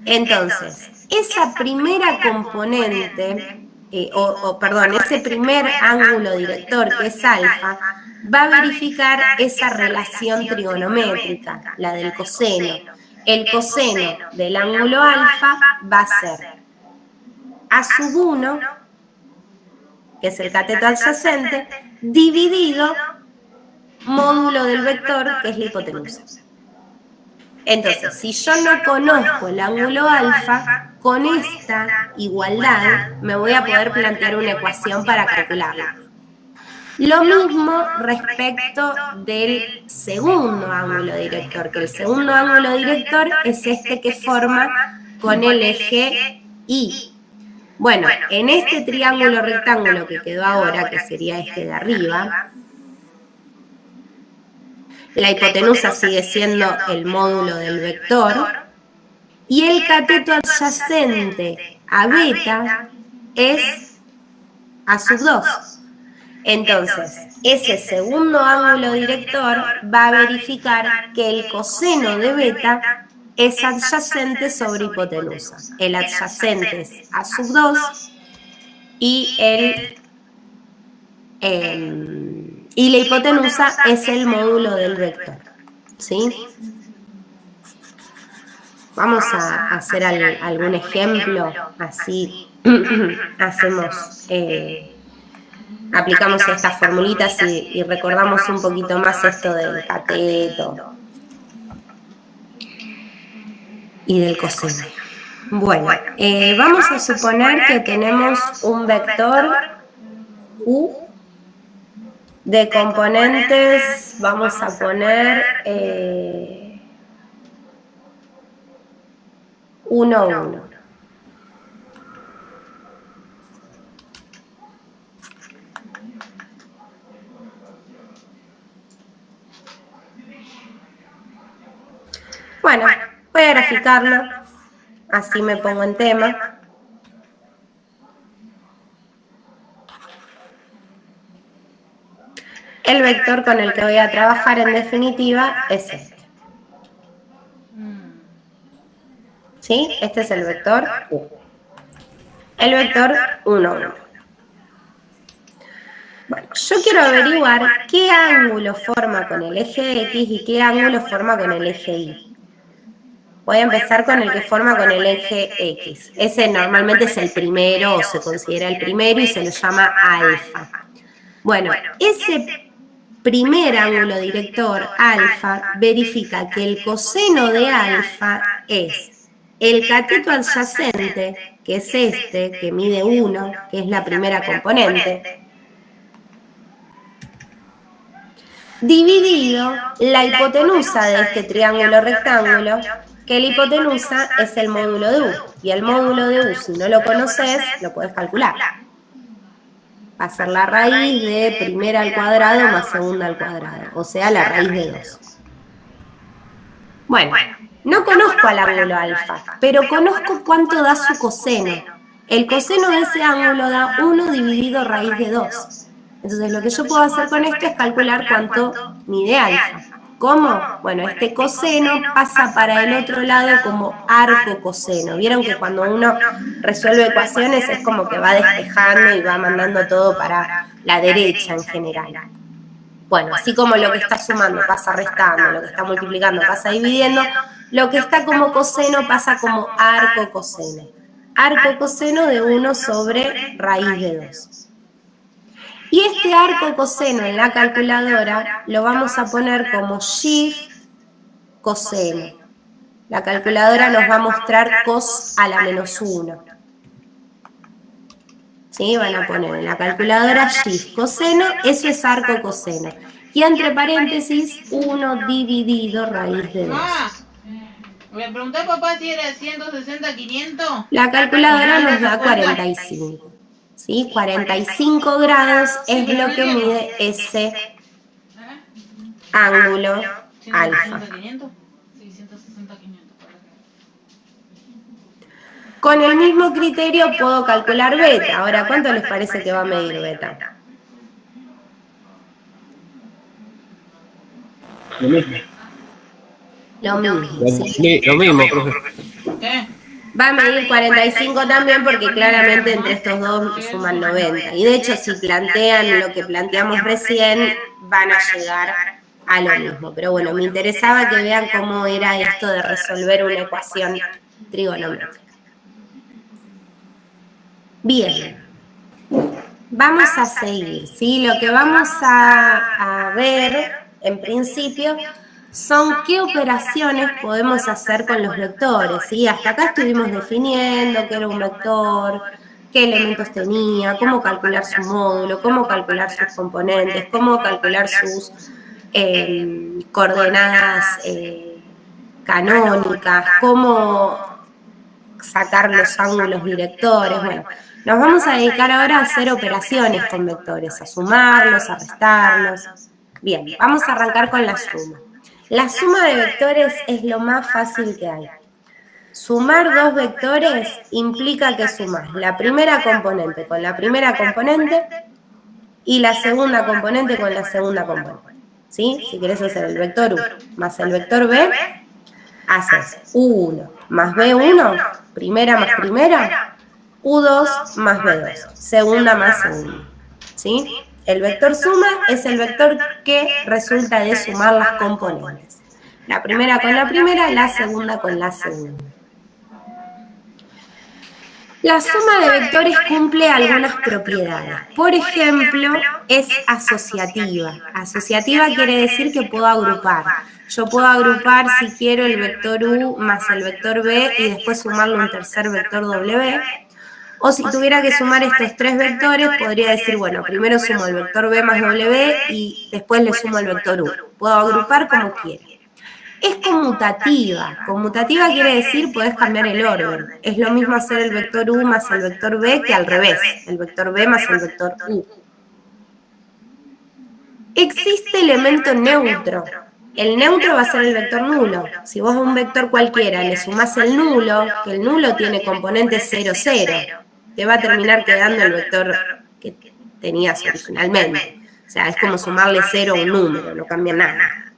Entonces, esa primera componente, ese primer ángulo director que es alfa, va a verificar esa relación trigonométrica, la del coseno. El coseno del ángulo alfa va a ser A sub 1, que es el cateto adyacente, dividido módulo del vector, que es la hipotenusa. Entonces, si yo no conozco el ángulo alfa, con esta igualdad me voy a poder plantear una ecuación para calcularlo. Lo mismo respecto del segundo ángulo director, que el segundo ángulo director es este que forma con el eje Y. Bueno, en este triángulo rectángulo que quedó ahora, que sería este de arriba, la hipotenusa sigue siendo el módulo del vector y el cateto adyacente a beta es A sub 2. Entonces, ese segundo ángulo director va a verificar que el coseno de beta es adyacente sobre hipotenusa. El adyacente es A sub 2 y la hipotenusa es el módulo del vector. ¿Sí? Vamos a hacer algún ejemplo, así hacemos, aplicamos estas formulitas y recordamos un poquito más esto del cateto y del coseno. Bueno, vamos a suponer que tenemos un vector U de componentes, vamos a poner 1, 1. Bueno, voy a graficarlo, así me pongo en tema. El vector con el que voy a trabajar en definitiva es este. ¿Sí? Este es el vector U. El vector 1, 1. Bueno, yo quiero averiguar qué ángulo forma con el eje X y qué ángulo forma con el eje Y. Voy a empezar con el que forma con el eje X. Ese normalmente es el primero o se considera el primero y se le llama alfa. Bueno, ese primer ángulo director, alfa, verifica que el coseno de alfa es el cateto adyacente, que es este, que mide 1, que es la primera componente, dividido la hipotenusa de este triángulo rectángulo, que la hipotenusa es el módulo de U. Y el módulo de U, si no lo conoces, lo puedes calcular. Va a ser la raíz de primera al cuadrado más segunda al cuadrado, o sea, la raíz de 2. Bueno, no conozco al ángulo alfa, pero conozco cuánto da su coseno. El coseno de ese ángulo da 1 dividido raíz de 2. Entonces lo que yo puedo hacer con esto es calcular cuánto mide alfa. ¿Cómo? Bueno, este coseno pasa para el otro lado como arco coseno. Vieron que cuando uno resuelve ecuaciones es como que va despejando y va mandando todo para la derecha en general. Bueno, así como lo que está sumando pasa restando, lo que está multiplicando pasa dividiendo, lo que está como coseno pasa como arco coseno. Arco coseno de 1 sobre raíz de 2. Y este arco coseno en la calculadora lo vamos a poner como shift coseno. La calculadora nos va a mostrar cos a la menos 1. ¿Sí? Van a poner en la calculadora shift coseno, eso es arco coseno. Y entre paréntesis, 1 dividido raíz de 2. Me pregunté a papá si era 160, 500. La calculadora nos da 45. ¿Sí? 45 grados es lo que mide ese ángulo alfa. Con el mismo criterio puedo calcular beta. Ahora, ¿cuánto les parece que va a medir beta? Lo mismo. Sí. Lo mismo, profe. ¿Qué? Va a medir 45 también porque claramente entre estos dos suman 90. Y de hecho, si plantean lo que planteamos recién, van a llegar a lo mismo. Pero bueno, me interesaba que vean cómo era esto de resolver una ecuación trigonométrica. Bien, vamos a seguir, ¿sí? Lo que vamos a ver, en principio, son qué operaciones podemos hacer con los vectores, ¿sí? Hasta acá estuvimos definiendo qué era un vector, qué elementos tenía, cómo calcular su módulo, cómo calcular sus componentes, cómo calcular sus coordenadas canónicas, cómo sacar los ángulos directores. Bueno, nos vamos a dedicar ahora a hacer operaciones con vectores, a sumarlos, a restarlos. Bien, vamos a arrancar con la suma. La suma de vectores es lo más fácil que hay. Sumar dos vectores implica que sumas la primera componente con la primera componente y la segunda componente con la segunda componente. ¿Sí? Si querés hacer el vector U más el vector B, haces U1 más B1, primera más primera, U2 más B2, segunda más segunda. ¿Sí? El vector suma es el vector que resulta de sumar las componentes. La primera con la primera, la segunda con la segunda. La suma de vectores cumple algunas propiedades. Por ejemplo, es asociativa. Asociativa quiere decir que puedo agrupar. Yo puedo agrupar, si quiero, el vector U más el vector B y después sumarle un tercer vector W. O si tuviera que sumar estos tres vectores, podría decir, bueno, primero sumo el vector B más W y después le sumo el vector U. Puedo agrupar como quiera. Es conmutativa. Conmutativa quiere decir podés cambiar el orden. Es lo mismo hacer el vector U más el vector B que al revés, el vector B más el vector U. Existe elemento neutro. El neutro va a ser el vector nulo. Si vos a un vector cualquiera le sumás el nulo, que el nulo tiene componente 0, 0, te va a terminar quedando el vector que tenías originalmente. O sea, es como sumarle 0 a un número, no cambia nada.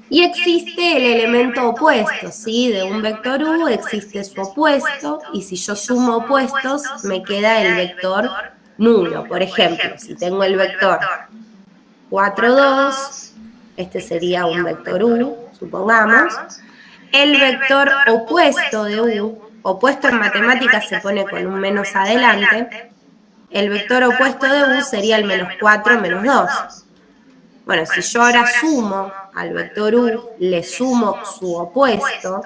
Y existe el elemento opuesto, ¿sí? De un vector U existe su opuesto, y si yo sumo opuestos, me queda el vector nulo. Por ejemplo, si tengo el vector 4, 2, este sería un vector U, supongamos. El vector opuesto de U, opuesto en matemáticas se pone con un menos adelante, el vector opuesto de U sería el menos 4, menos 2. Bueno, si yo ahora sumo al vector U, le sumo su opuesto,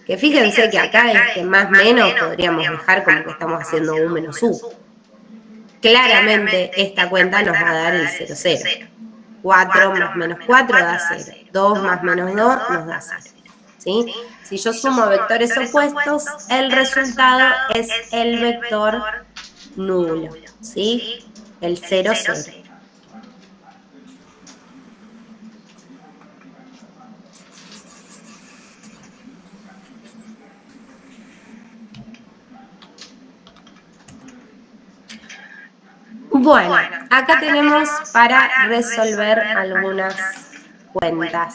que fíjense que acá más menos podríamos dejar como que estamos haciendo U menos U. Claramente esta cuenta nos va a dar el 0, 0. 4 más menos 4 da 0. 2 más menos 2 nos da 0. ¿Sí? Si yo sumo vectores opuestos, el resultado es el vector nulo. ¿Sí? El 0, 0. Bueno, acá tenemos para resolver algunas cuentas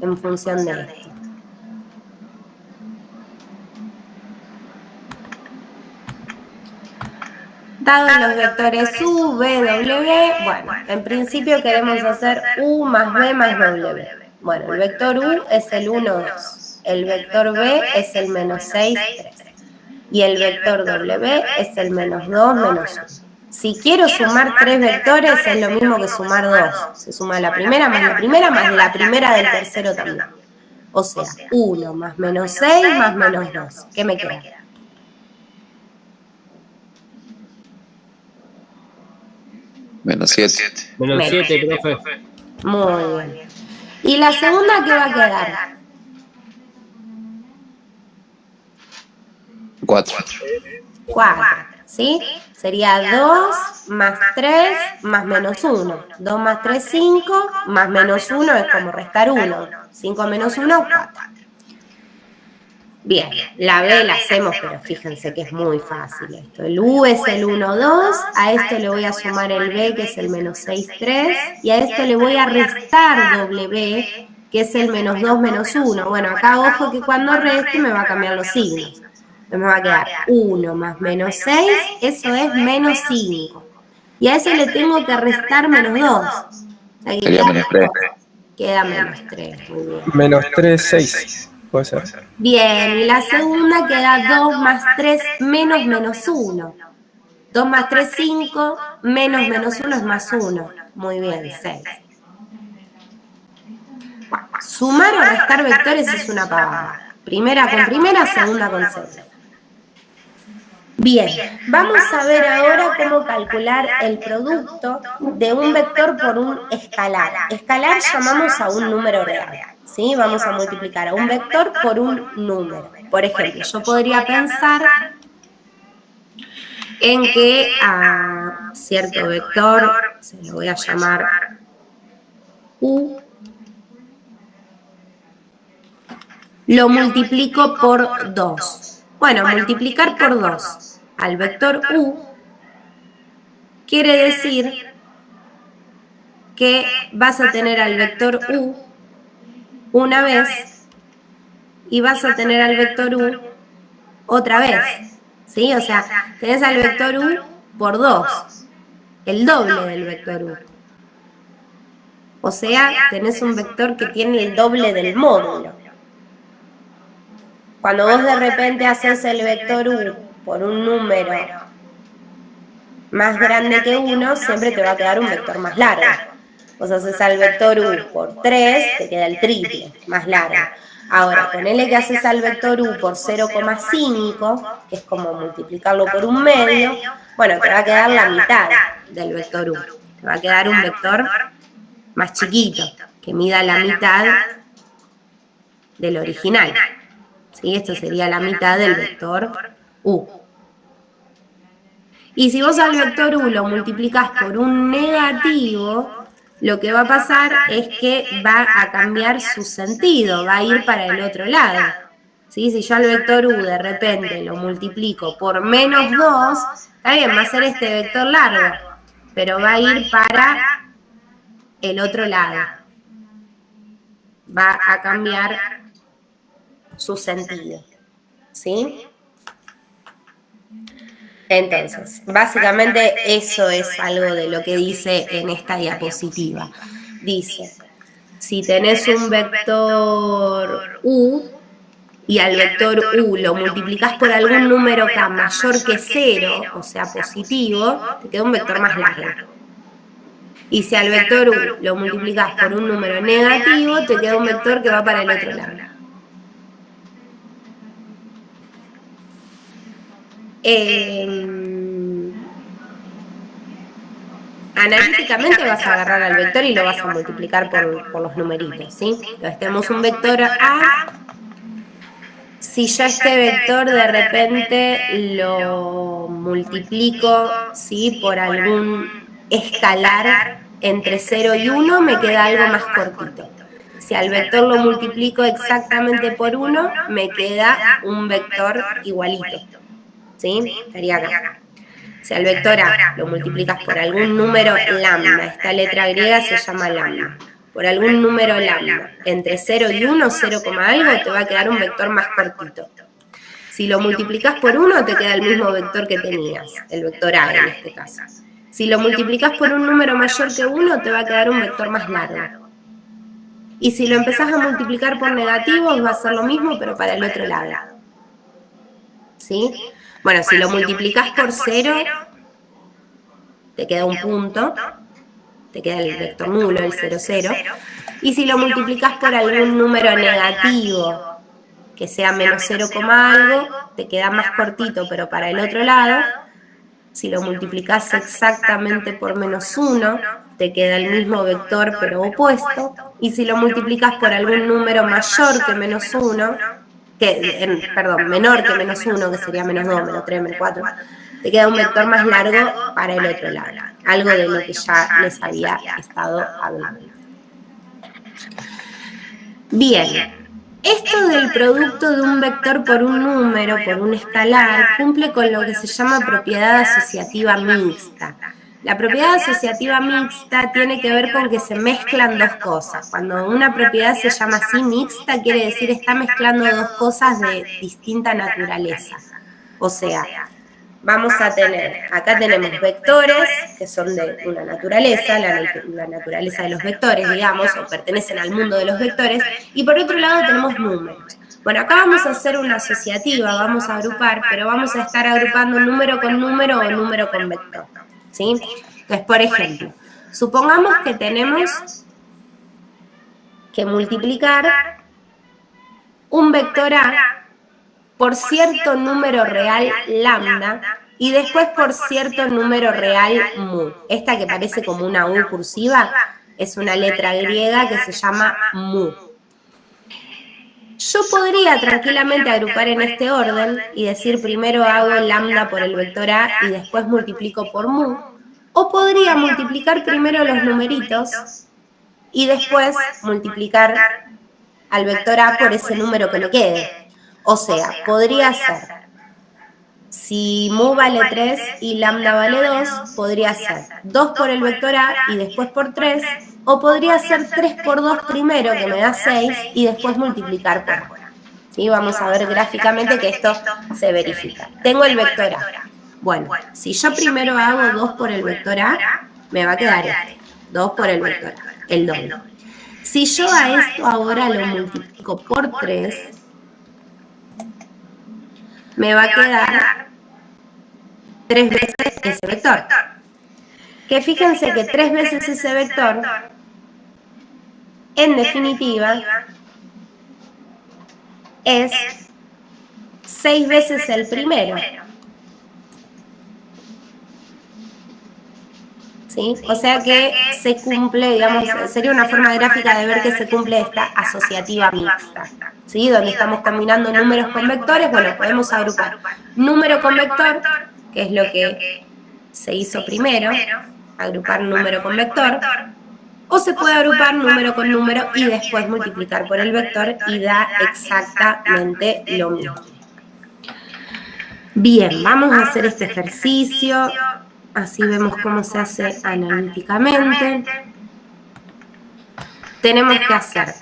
en función de esto. Dados los vectores U, B, W, bueno, en principio queremos hacer U más B más W. Bueno, el vector U es el 1, 2. El vector B es el menos 6, 3. Y el vector W es el menos 2, menos 1. Si quiero sumar 3 vectores es lo mismo que sumar 2. Se suma la primera más la primera del tercero también. O sea, 1 más menos 6 más menos 2. ¿Qué me queda? Menos 7. Menos 7, profe. Muy bien. ¿Y la segunda qué va a quedar? 4. 4, ¿sí? Sería 2 más 3 más menos 1. 2 más 3, 5, más menos 1 es como restar 1. 5 menos 1, 4. Bien, la B la hacemos, pero fíjense que es muy fácil esto. El U es el 1, 2, a esto le voy a sumar el B, que es el menos 6, 3, y a esto le voy a restar W, que es el menos 2, menos 1. Bueno, acá ojo que cuando reste me va a cambiar los signos. Me va a quedar 1 más menos 6, eso es menos 5. Y a eso le tengo que restar menos 2. Sería menos 3. Queda menos 3, muy bien. Menos 3, 6. Puede ser. Bien, y la segunda queda 2 más 3 menos menos 1. 2 más 3, 5, menos menos 1 es más 1. Muy bien, 6. Sumar o restar vectores es una pavada. Primera con primera, segunda con segunda. Bien, vamos a ver ahora cómo calcular el producto de un vector por un escalar. Escalar llamamos a un número real, ¿sí? Vamos a multiplicar a un vector por un número. Por ejemplo, yo podría pensar en que a cierto vector, se lo voy a llamar U, lo multiplico por 2. Bueno, multiplicar por 2 al vector U quiere decir que vas a tener al vector U una vez y vas a tener al vector U otra vez, ¿sí? O sea, tenés al vector U por 2, el doble del vector U. O sea, tenés un vector que tiene el doble del módulo. Cuando vos de repente haces el vector U por un número más grande que 1, siempre te va a quedar un vector más largo. Vos haces al vector U por 3, te queda el triple, más largo. Ahora, ponele que haces al vector U por 0,5, que es como multiplicarlo por un medio, bueno, te va a quedar la mitad del vector U. Te va a quedar un vector más chiquito, que mida la mitad del original. ¿Sí? Esto sería la mitad del vector U. Y si vos al vector U lo multiplicás por un negativo, lo que va a pasar es que va a cambiar su sentido, va a ir para el otro lado. ¿Sí? Si yo al vector U de repente lo multiplico por menos 2, está bien, va a ser este vector largo, pero va a ir para el otro lado. Va a cambiar su sentido, ¿sí? Entonces, básicamente eso es algo de lo que dice en esta diapositiva. Dice, si tenés un vector U y al vector U lo multiplicás por algún número K mayor que 0, o sea positivo, te queda un vector más largo. Y si al vector U lo multiplicás por un número negativo, te queda un vector que va para el otro lado. Analíticamente vas a agarrar al vector y lo vas a multiplicar por los numeritos, ¿sí? Entonces tenemos un vector A. Si yo este vector de repente lo multiplico, ¿sí?, por algún escalar entre 0 y 1, me queda algo más cortito. Si al vector lo multiplico exactamente por 1, me queda un vector igualito. ¿Sí? Estaría acá. sea, el vector A lo multiplicas por algún número lambda, esta letra griega se llama lambda, por algún número lambda, entre 0 y 1, 0, algo, te va a quedar un vector más cortito. Si lo multiplicas por 1, te queda el mismo vector que tenías, el vector A en este caso. Si lo multiplicas por un número mayor que 1, te va a quedar un vector más largo. Y si lo empezás a multiplicar por negativos, va a ser lo mismo, pero para el otro lado. ¿Sí? Bueno, si lo multiplicas por 0, te queda un punto, te queda el vector nulo, el 0, 0. Y si lo multiplicas por algún número negativo, que sea menos 0, algo, te queda más cortito, pero para el otro lado. Si lo multiplicas exactamente por menos 1, te queda el mismo vector, pero opuesto. Y si lo multiplicas por algún número mayor que menos 1, menor que menos 1, que sería menos 2, menos 3, menos 4, te queda un vector más largo para el otro lado. Algo de lo que ya les había estado hablando. Bien. Esto del producto de un vector por un número, por un escalar, cumple con lo que se llama propiedad asociativa mixta. La propiedad asociativa mixta tiene que ver con que se mezclan dos cosas. Cuando una propiedad se llama así mixta, quiere decir está mezclando dos cosas de distinta naturaleza. O sea, vamos a tener, acá tenemos vectores que son de una naturaleza, la naturaleza de los vectores, digamos, o pertenecen al mundo de los vectores, y por otro lado tenemos números. Bueno, acá vamos a hacer una asociativa, vamos a agrupar, pero vamos a estar agrupando número con número o número con vector, ¿sí? Entonces, por ejemplo, supongamos que tenemos que multiplicar un vector A por cierto número real lambda y después por cierto número real mu. Esta que parece como una U cursiva es una letra griega que se llama mu. Yo podría tranquilamente agrupar en este orden y decir primero hago lambda por el vector A y después multiplico por mu. O podría multiplicar primero los numeritos y después multiplicar al vector A por ese número que le quede. O sea, podría ser, si mu vale 3 y lambda vale 2, podría ser 2 por el vector A y después por 3, o podría ser 3 por 2 primero, que me da 6, y después multiplicar por 1. ¿Sí? Vamos a ver gráficamente que esto se verifica. Tengo el vector A. Bueno, si yo primero hago 2 por el vector A, me va a quedar este, 2 por el vector A, el doble. Si yo a esto ahora lo multiplico por 3, me va a quedar 3 veces ese vector. Que fíjense que 3 veces ese vector, en definitiva, es 6 veces el primero. ¿Sí? O sea que se cumple, digamos, sería una forma gráfica de ver que se cumple esta asociativa mixta. ¿Sí? Donde estamos combinando números con vectores, bueno, podemos agrupar número con vector, que es lo que se hizo primero, agrupar número con vector, o se puede agrupar número con número y después multiplicar por el vector y da exactamente lo mismo. Bien, vamos a hacer este ejercicio, así vemos cómo se hace analíticamente. Tenemos que hacer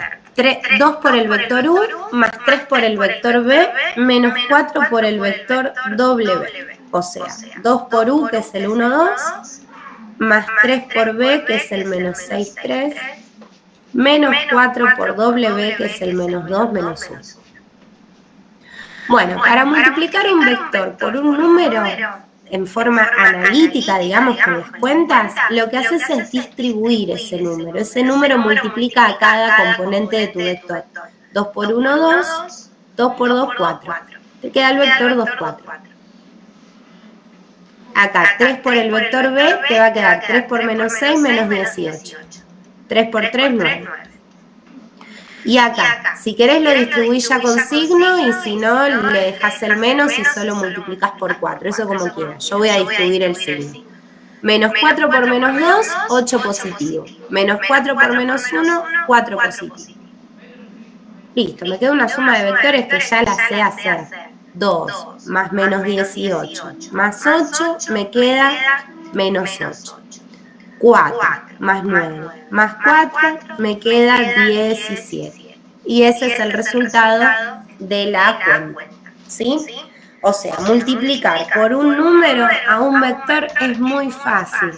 2 por el vector U más 3 por el vector B menos 4 por el vector W. O sea, 2 por U, que es el 1, 2, más 3 por B, que es el menos 6, 3, menos 4 por W, que es el menos 2, menos 1. Bueno, para multiplicar un vector por un número en forma analítica, digamos, con las cuentas, lo que haces es distribuir ese número. Ese número multiplica a cada componente de tu vector. 2 por 1, 2, 2 por 2, 4. Te queda el vector 2, 4. Acá, 3 por el vector B, te va a quedar 3 por menos 6, menos 18. 3 por 3, 9. Y acá, si querés lo distribuís ya con signo y si no, le dejás el menos y solo multiplicás por 4. Eso como quieras. Yo voy a distribuir el signo. Menos 4 por menos 2, 8 positivo. Menos 4 por menos 1, 4 positivo. Listo, me queda una suma de vectores que ya la sé hacer. 2 más menos 18 más 8 me queda menos 8. 4 más 9 más 4 me queda 17. Y ese es el resultado de la cuenta, ¿sí? O sea, multiplicar por un número a un vector es muy fácil.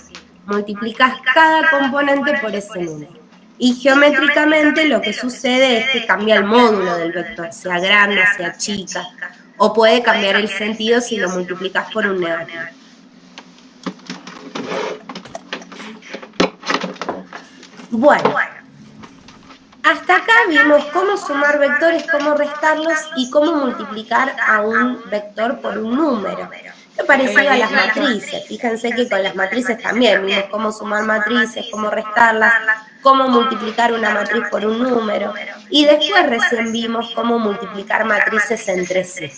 Multiplicas cada componente por ese número. Y geométricamente lo que sucede es que cambia el módulo del vector, sea grande, sea chica, o puede cambiar el sentido si lo multiplicas por un negativo. Bueno, hasta acá vimos cómo sumar vectores, cómo restarlos y cómo multiplicar a un vector por un número. Esto parecido a las matrices. Fíjense que con las matrices también vimos cómo sumar matrices, cómo restarlas, cómo multiplicar una matriz por un número. Y después recién vimos cómo multiplicar matrices entre sí.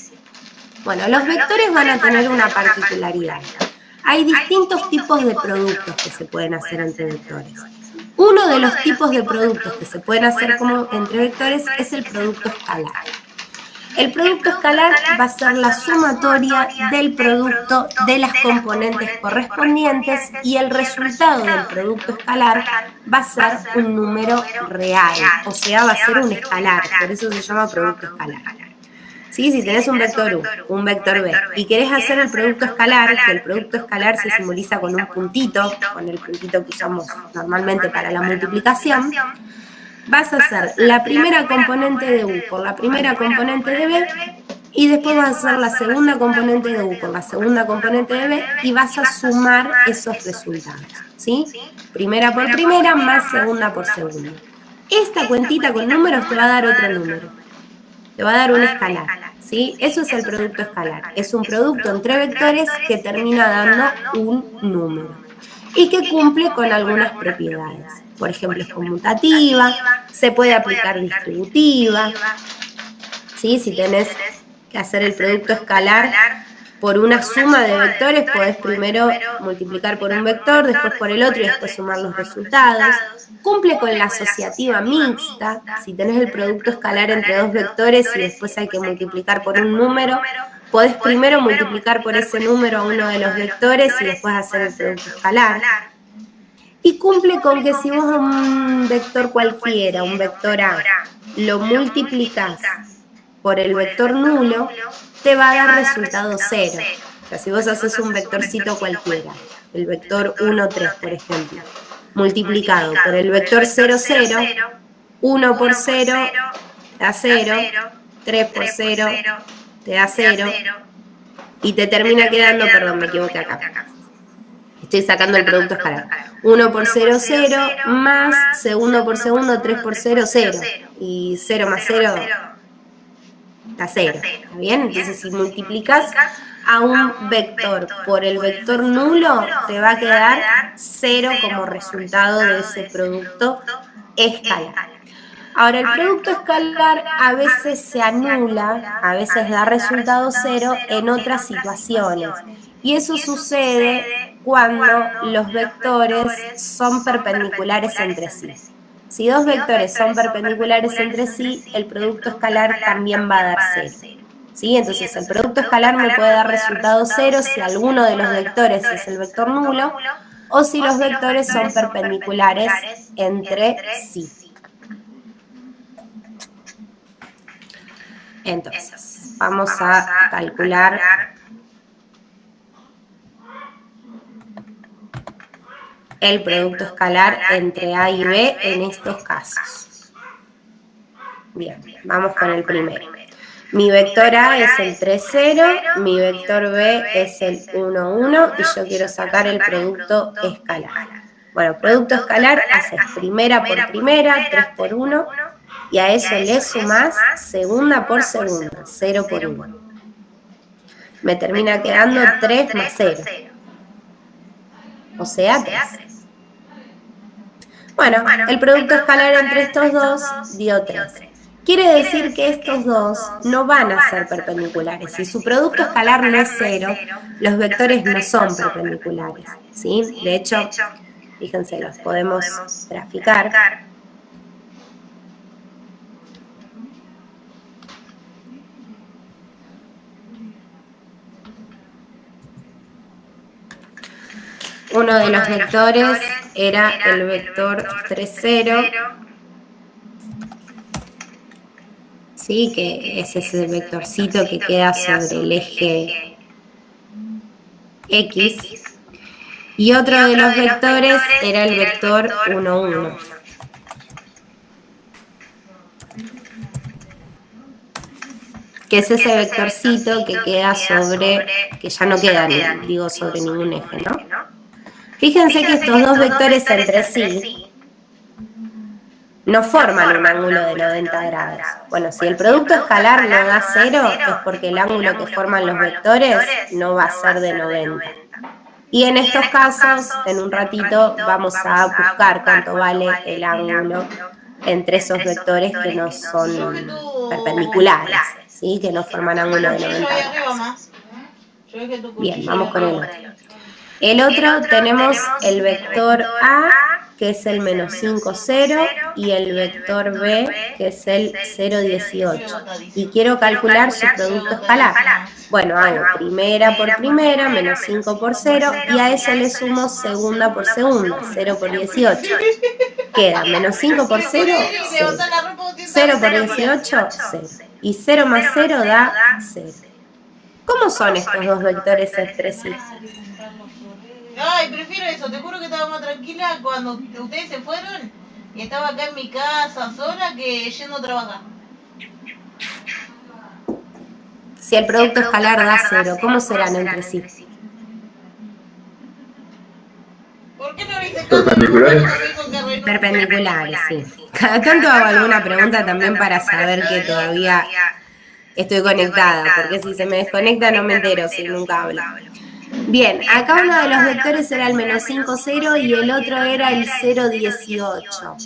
Bueno, los vectores van a tener una particularidad. Hay distintos tipos de productos que se pueden hacer entre vectores. Uno de los tipos de productos que se pueden hacer como entre vectores es el producto escalar. El producto escalar va a ser la sumatoria del producto de las componentes correspondientes y el resultado del producto escalar va a ser un número real, o sea, va a ser un escalar, por eso se llama producto escalar. ¿Sí? Si tenés un vector U, un vector B, y querés hacer el producto escalar, que el producto escalar se simboliza con un puntito, con el puntito que usamos normalmente para la multiplicación, vas a hacer la primera componente de U por la primera componente de B, y después vas a hacer la segunda componente de U por la segunda componente de B, y vas a sumar esos resultados, ¿sí? Primera por primera más segunda por segunda. Esta cuentita con números te va a dar otro número. Te va a dar un escalar, ¿sí? Eso es el producto escalar. Es un producto entre vectores que termina dando un número y que cumple con algunas propiedades. Por ejemplo, es conmutativa, se puede aplicar distributiva, ¿sí? Si tenés que hacer el producto escalar por una suma de vectores, podés primero multiplicar por un vector, después por el otro y después sumar los resultados. Cumple con la asociativa mixta. Si tenés el producto escalar entre dos vectores y después hay que multiplicar por un número, podés primero multiplicar por ese número a uno de los vectores y después hacer el producto escalar. Y cumple con que si vos a un vector cualquiera, un vector A, lo multiplicás por el vector nulo, te va a dar resultado 0. O sea, si vos haces un vectorcito cualquiera, el vector 1, 3, por ejemplo, multiplicado por el vector 0, 0, 1 por 0 te da 0, 3 por 0 te da 0, y te termina quedando, perdón, me equivoqué acá. Estoy sacando el producto escalar. 1 por 0, 0, más segundo por segundo, 3 por 0, 0. Y 0 más 0 da 0. ¿Está bien? Entonces, si multiplicas a un vector por el vector nulo, te va a quedar 0 como resultado de ese producto escalar. Ahora, el producto escalar a veces se anula, a veces da resultado 0 en otras situaciones. Y eso sucede cuando los vectores son perpendiculares entre sí. Si dos vectores son perpendiculares entre sí, el producto escalar también va a dar 0. ¿Sí? Entonces, el producto escalar me puede dar resultado 0 si alguno de los vectores es el vector nulo o si los vectores son perpendiculares entre sí. Entonces, vamos a calcular el producto escalar entre A y B en estos casos. Bien, vamos con el primero. Mi vector A es el 3, 0, mi vector B es el 1, 1 y yo quiero sacar el producto escalar. Bueno, producto escalar haces primera por primera, 3 por 1, y a eso le sumás segunda por segunda, 0 por 1. Me termina quedando 3 más 0, o sea 3. Bueno, el producto escalar entre estos dos dio 3. Quiere decir que estos dos no van a ser perpendiculares. Si su producto escalar no es 0, los vectores no son perpendiculares, ¿sí? De hecho, fíjense, los podemos graficar. Uno de los vectores era el vector 3, 0. ¿Sí? Que es ese vectorcito que queda sobre el eje X. Y otro de los vectores era el vector 1, 1. Que es ese vectorcito que queda sobre, que ya no queda, digo, sobre ningún eje, ¿no? Fíjense que estos dos vectores entre sí no forman un ángulo de 90 grados. Bueno, si el producto escalar no da 0, es porque el ángulo que forman los vectores no va a ser de 90. Y en estos casos, en un ratito, vamos a buscar cuánto vale el ángulo entre esos vectores que no son perpendiculares, ¿sí? Que no forman ángulo de 90 grados. Bien, vamos con el otro. El otro tenemos el vector A, que es el menos 5, 0, y el vector B, que es el 0, 18. Y quiero calcular su producto escalar. Bueno, hago primera por primera, menos 5 por 0, y a eso le sumo segunda por segunda, 0 por 18. Queda menos 5 por 0, 0. 0 por 18, 0. Y 0 más 0 da 0. ¿Cómo son estos dos vectores entre sí? Ay, prefiero eso, te juro que estaba más tranquila cuando ustedes se fueron y estaba acá en mi casa sola que yendo a trabajar. Si el producto escalar da 0, ¿cómo serán entre sí? ¿Por qué no viste Perpendiculares. Perpendiculares, sí. Cada tanto hago alguna pregunta también para saber que todavía estoy conectada, porque si se me desconecta no me entero si nunca hablo. Bien, acá uno de los vectores era el menos 5, 0 y el otro era el 0, 18.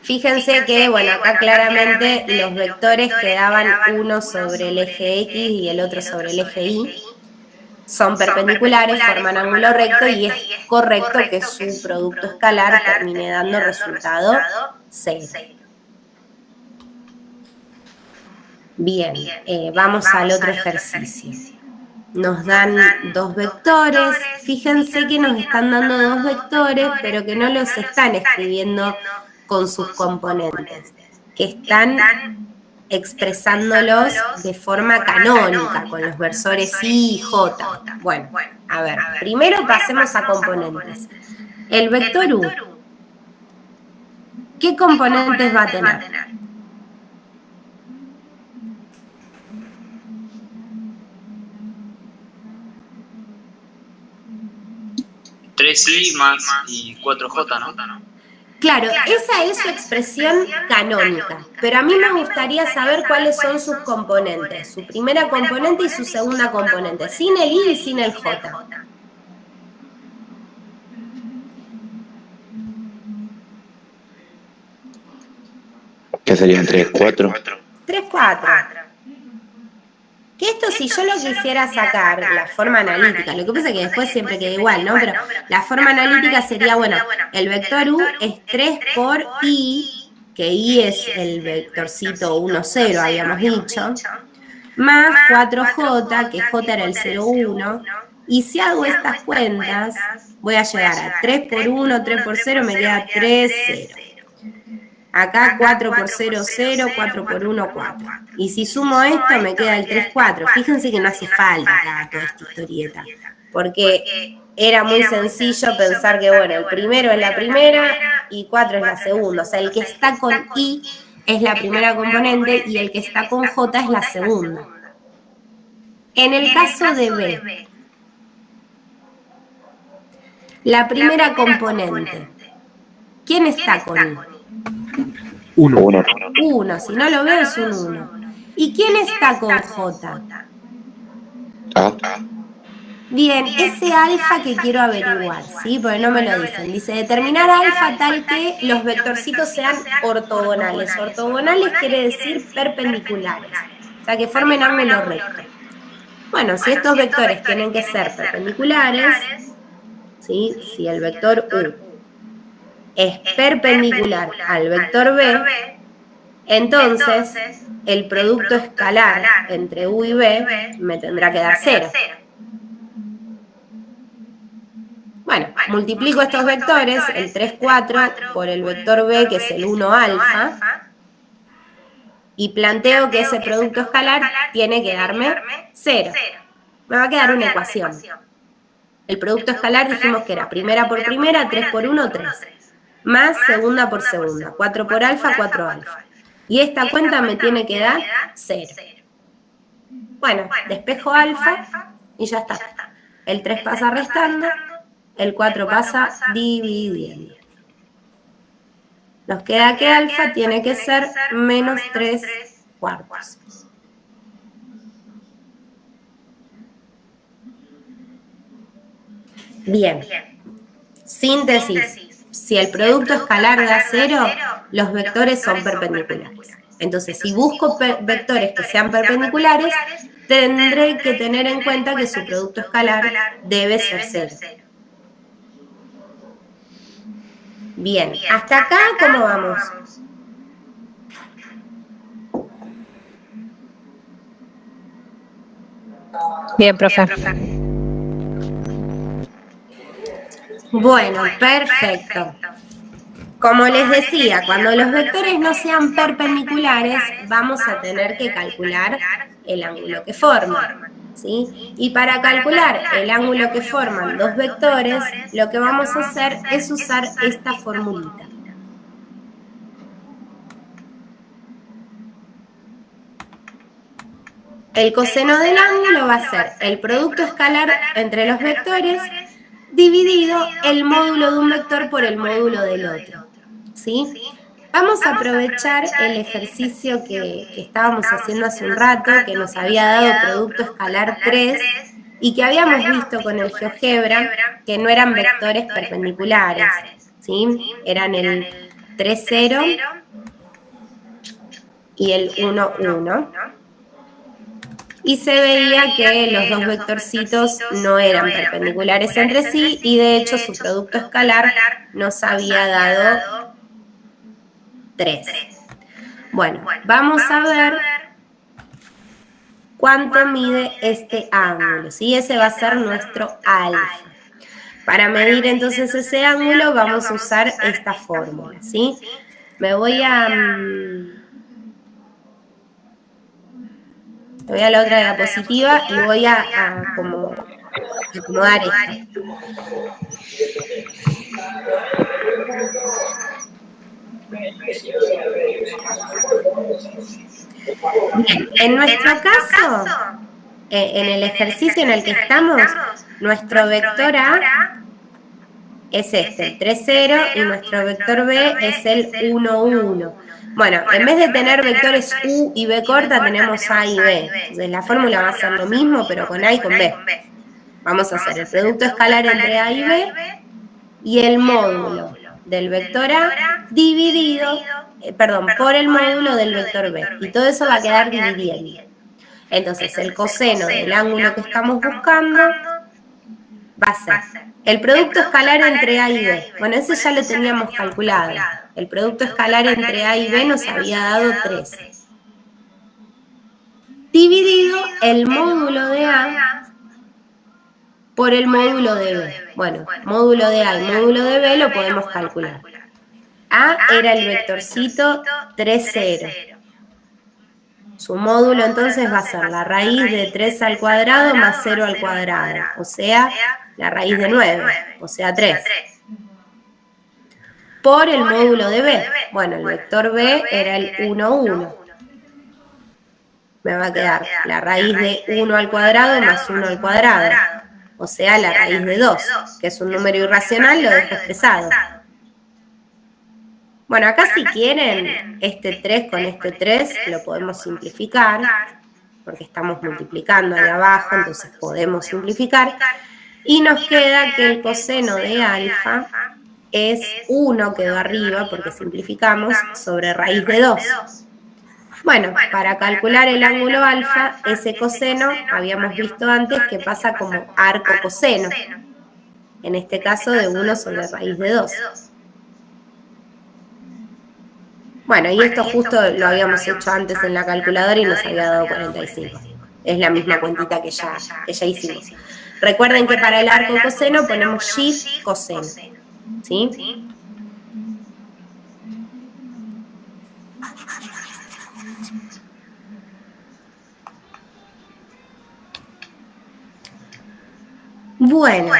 Fíjense que, bueno, acá claramente los vectores quedaban uno sobre el eje X y el otro sobre el eje Y. Son perpendiculares, forman ángulo recto y es correcto que su producto escalar termine dando resultado 0. Bien, vamos al otro ejercicio. Nos dan dos vectores. Fíjense que nos están dando dos vectores, pero que no los están escribiendo con sus componentes, que están expresándolos de forma canónica, con los versores I y J. Bueno, a ver, primero pasemos a componentes. El vector U, ¿qué componentes va a tener? Tres I más y 4J, ¿no? Claro, esa es su expresión canónica, pero a mí me gustaría saber cuáles son sus componentes, su primera componente y su segunda componente, sin el I y sin el J. ¿Qué serían 3, 4? 3, 4. Que esto si yo lo quisiera sacar, la forma analítica, lo que pasa es que después siempre queda igual, ¿no? Pero la forma analítica sería, bueno, el vector U es 3 por I, que I es el vectorcito 1, 0, habíamos dicho, más 4J, que J era el 0, 1, y si hago estas cuentas, voy a llegar a 3 por 1, 3 por 0, me queda 3, 0. Acá 4 por 0, 0, 4 por 1, 4. Y si sumo esto, me queda el 3, 4. Fíjense que no hace falta acá toda esta historieta, porque era muy sencillo pensar que, bueno, el primero es la primera y 4 es la segunda. O sea, el que está con I es la primera componente y el que está con J es la segunda. En el caso de B, la primera componente, ¿quién está con I? 1. 1, si no lo veo es un 1. ¿Y quién está con J? A. Bien, ese alfa que quiero averiguar, ¿sí? Porque no me lo dicen. Dice, determinar alfa tal que los vectorcitos sean ortogonales. Ortogonales quiere decir perpendiculares, o sea, que formen ángulo recto. Bueno, si estos vectores tienen que ser perpendiculares, ¿sí? Si el vector U es perpendicular al vector B, Entonces, el producto escalar entre U y B me tendrá que dar 0. Bueno, multiplico estos vectores, el 3, 4, por el vector B, que es el 1 alfa, y planteo que ese producto escalar tiene que darme 0. Me va a quedar una ecuación. El producto escalar dijimos que era primera por primera, 3 por 1, 3. Más segunda por segunda, 4 por alfa, 4 alfa. Y esta cuenta me tiene que dar 0. Bueno, despejo alfa y ya está. El 3 pasa restando, el 4 pasa dividiendo. Nos queda que alfa tiene que ser menos 3 cuartos. Bien. Síntesis. Si el producto escalar da 0, los vectores son perpendiculares. Entonces, si busco vectores que sean perpendiculares, tendré que tener en cuenta que su producto escalar debe ser 0. Bien, hasta acá, ¿cómo vamos? Bien, profe. Bueno, perfecto. Como les decía, cuando los vectores no sean perpendiculares, vamos a tener que calcular el ángulo que forman, ¿sí? Y para calcular el ángulo que forman dos vectores, lo que vamos a hacer es usar esta formulita. El coseno del ángulo va a ser el producto escalar entre los vectores dividido el módulo de un vector por el módulo del otro, ¿sí? Vamos a aprovechar el ejercicio que estábamos haciendo hace un rato, que nos había dado producto escalar 3 y que habíamos visto con el GeoGebra que no eran vectores perpendiculares, ¿sí? Eran el 3, 0 y el 1, 1. Y se veía que los dos vectorcitos no eran perpendiculares entre sí y de hecho su producto escalar nos había dado 3. Bueno, vamos a ver cuánto mide este ángulo, ¿sí? Ese va a ser nuestro alfa. Para medir entonces ese ángulo vamos a usar esta fórmula, ¿sí? Me voy a la otra diapositiva y voy a acomodar esta. Bien, en nuestro caso, en el ejercicio en el que estamos, nuestro vector A es este, el 3, 0, y nuestro vector B es el 1, 1. Bueno, en vez de tener vectores U y B corta, tenemos A y B. Entonces la fórmula va a ser lo mismo, pero con A y con B. Vamos a hacer el producto escalar entre A y B y el módulo del vector A dividido, por el módulo del vector B. Y todo eso va a quedar dividiendo. Entonces el coseno del ángulo que estamos buscando va a ser el producto escalar entre A y B. Bueno, ese ya lo teníamos calculado. El producto escalar entre A y B nos había dado 3. Dividido el módulo de A por el módulo de B. Bueno, módulo de A y módulo de B lo podemos calcular. A era el vectorcito 3, 0. Su módulo entonces va a ser la raíz de 3 al cuadrado más 0 al cuadrado, o sea, la raíz de 9, o sea, 3. Por el módulo de B. Bueno, el vector B era el 1, 1. Me va a quedar la raíz de 1 al cuadrado más 1 al cuadrado, o sea, la raíz de 2, que es un número irracional, lo dejo expresado. Bueno, acá si quieren, este 3 con este 3 lo podemos simplificar, porque estamos multiplicando ahí abajo, entonces podemos simplificar. Y nos queda que el coseno de alfa es 1, quedó arriba, porque simplificamos, sobre raíz de 2. Bueno, para calcular el ángulo alfa, ese coseno, habíamos visto antes que pasa como arco coseno. En este caso de 1 sobre raíz de 2. Bueno, y esto justo lo habíamos hecho antes en la calculadora y nos había dado 45. Es la misma cuentita que ya hicimos. Recuerden que para el arco coseno ponemos shift coseno, ¿sí? Bueno,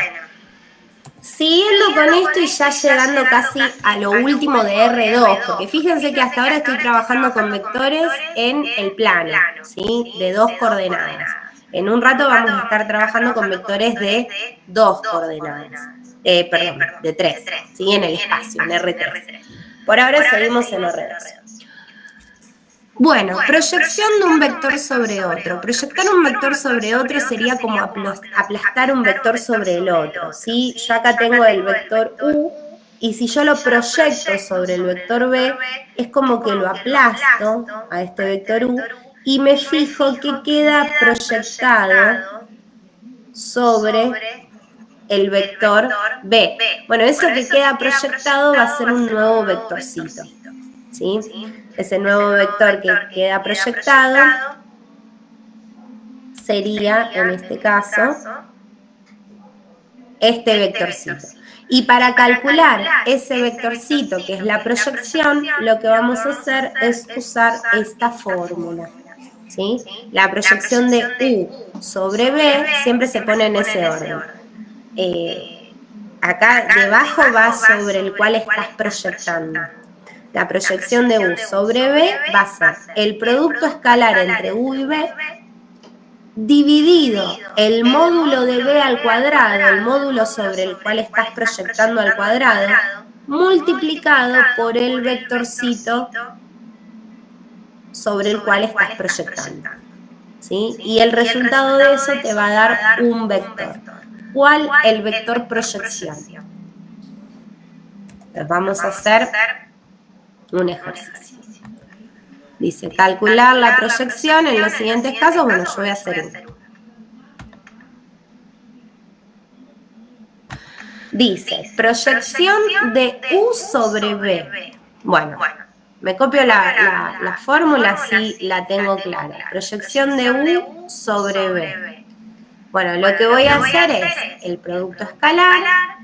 siguiendo con esto y ya llegando casi a lo último de R2, porque fíjense que hasta ahora estoy trabajando con vectores en el plano, ¿sí? De 2 coordenadas. En un rato vamos a estar trabajando con vectores de 2 coordenadas, perdón, de 3, ¿sí? En el espacio, en R3. Por ahora seguimos en R2. Bueno, proyección de un vector sobre otro. Proyectar un vector sobre otro sería como aplastar un vector sobre el otro, ¿sí? Yo acá tengo el vector U, y si yo lo proyecto sobre el vector B, es como que lo aplasto a este vector U, y me fijo que queda proyectado sobre el vector B. Bueno, eso que queda proyectado va a ser un nuevo vectorcito, ¿sí? Ese nuevo vector que queda proyectado sería, en este caso, este vectorcito. Y para calcular ese vectorcito, que es la proyección, lo que vamos a hacer es usar esta fórmula, ¿sí? La proyección de U sobre B siempre se pone en ese orden. Acá debajo va sobre el cual estás proyectando. La proyección de U sobre B va a ser el producto escalar entre U y B dividido el módulo de B al cuadrado, el módulo sobre el cual estás proyectando al cuadrado, multiplicado por el vectorcito sobre el cual estás proyectando, ¿sí? Y el resultado de eso te va a dar un vector. ¿Cuál? El vector proyección. Entonces vamos a hacer un ejercicio. Dice, calcular la proyección en los siguientes casos. Bueno, yo voy a hacer uno. Dice, proyección de U sobre B. Bueno, me copio la fórmula, así la tengo clara. Proyección de U sobre B. Bueno, lo que voy a hacer es el producto escalar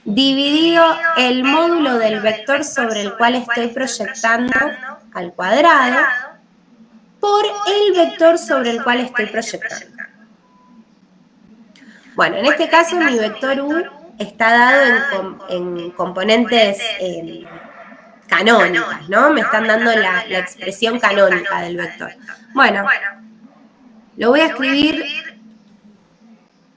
dividido el módulo del vector sobre el cual estoy proyectando al cuadrado por el vector sobre el cual estoy proyectando. Bueno, en este caso mi vector U está dado en componentes canónicas, ¿no? Me están dando la expresión canónica del vector. Bueno, lo voy a escribir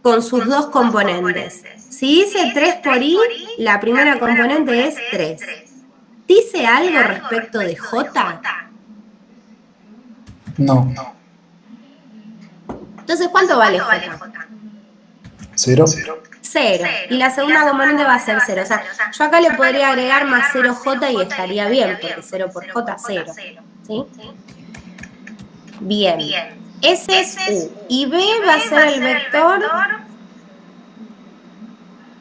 con sus dos componentes. Si dice 3 por I, la primera componente es 3. ¿Dice algo respecto de J? No. Entonces, ¿cuánto vale J? 0. 0. Y la segunda componente va a ser 0. O sea, yo acá le podría agregar más 0J y estaría bien, porque 0 por J, 0. ¿Sí? Bien. Ese es U. Y B va a ser el vector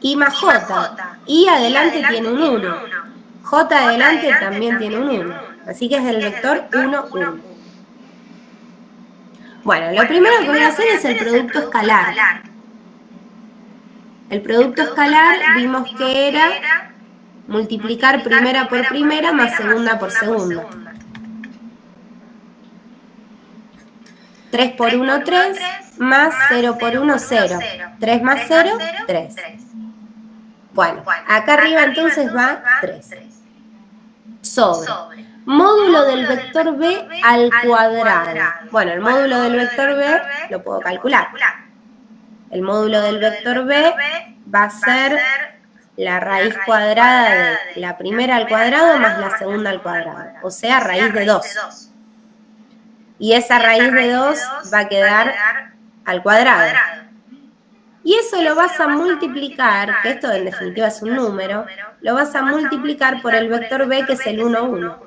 I más J. I adelante tiene un 1. J adelante también tiene un 1. Así que es el vector 1, 1. Bueno, lo primero que voy a hacer es el producto escalar. El producto escalar vimos que era multiplicar primera por primera más segunda por segunda. 3 por 1, 3, más 0 por 1, 0. 3 más 0, 3. Bueno, acá arriba entonces va 3. Sobre módulo del vector B al cuadrado. Bueno, el módulo del vector B lo puedo calcular. El módulo del vector B va a ser la raíz cuadrada de la primera al cuadrado más la segunda al cuadrado. O sea, raíz de 2. Y esa raíz de 2 va a quedar al cuadrado. Y eso lo vas a multiplicar, que esto en definitiva es un número, lo vas a multiplicar por el vector B, que es el 1, 1.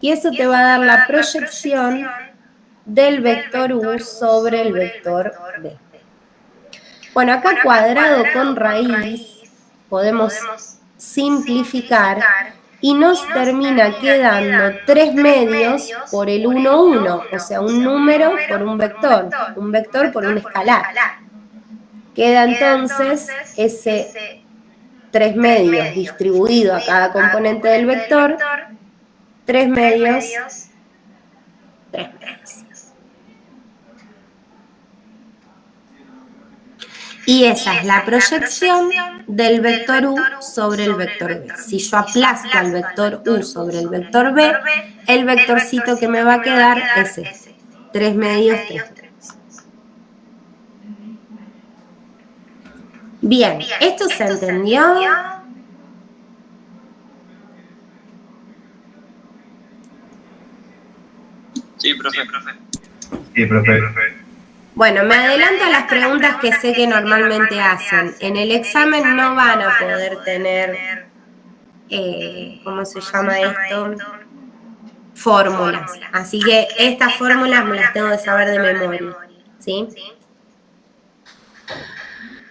Y eso te va a dar la proyección del vector U sobre el vector B. Bueno, acá cuadrado con raíz podemos simplificar y nos termina quedando 3 medios por el 1, 1, o sea, un número por un vector por un escalar. Queda entonces ese 3 medios distribuido a cada componente del vector, 3 medios, 3 medios. Y esa es la proyección del vector u sobre el vector b. Si yo aplasto al vector u sobre el vector b, el vectorcito que me va a quedar es este. 3 medios, 3 medios. Bien, ¿esto se entendió? Sí, profe. Sí, profe. Bueno, me adelanto a las preguntas que sé que normalmente hacen. En el examen no van a poder tener, ¿cómo se llama esto? Fórmulas. Así que estas fórmulas me las tengo que saber de memoria, ¿sí?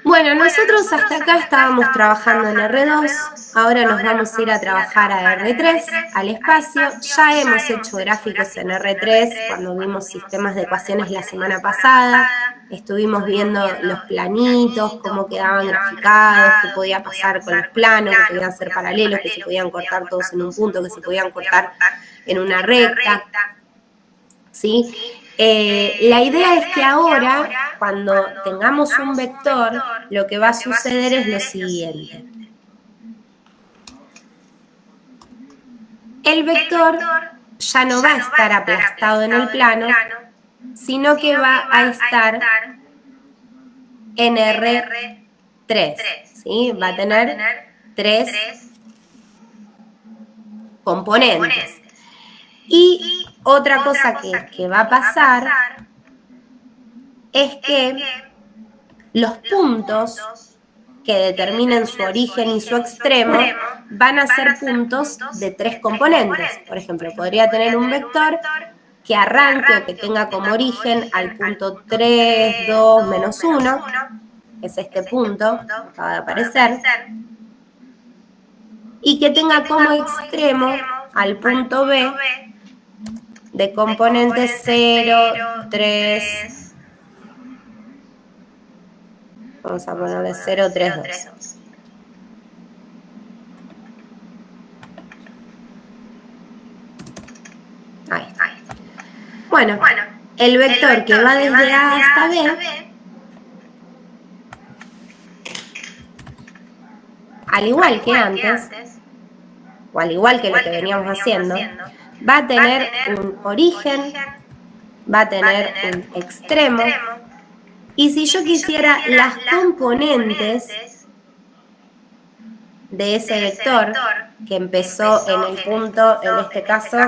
Bueno, nosotros hasta acá estábamos trabajando en R2, ahora nos vamos a ir a trabajar a R3, al espacio. Ya hemos hecho gráficos en R3 cuando vimos sistemas de ecuaciones la semana pasada, estuvimos viendo los planitos, cómo quedaban graficados, qué podía pasar con los planos, que podían ser paralelos, que se podían cortar todos en un punto, que se podían cortar en una recta, ¿sí? La idea es que ahora, cuando tengamos un vector, lo que va a suceder es lo siguiente. El vector ya no va a estar aplastado en el plano, sino que va a estar en R3, ¿sí? Va a tener 3 componentes. Y otra cosa que va a pasar es que los puntos que determinen su origen y su extremo van a ser puntos de 3 componentes. Por ejemplo, podría tener un vector que arranque o que tenga como origen al punto 3, 2, menos 1, es este punto que acaba de aparecer, y que tenga como extremo al punto B de componente 0, 3, vamos a ponerle 0, 3, 2. Ahí está. Bueno, el vector que va desde A hasta B, al igual que antes, o al igual que lo que veníamos haciendo, va a tener un origen, va a tener un extremo, y si yo quisiera las componentes de ese vector, que empezó en el punto, en este caso,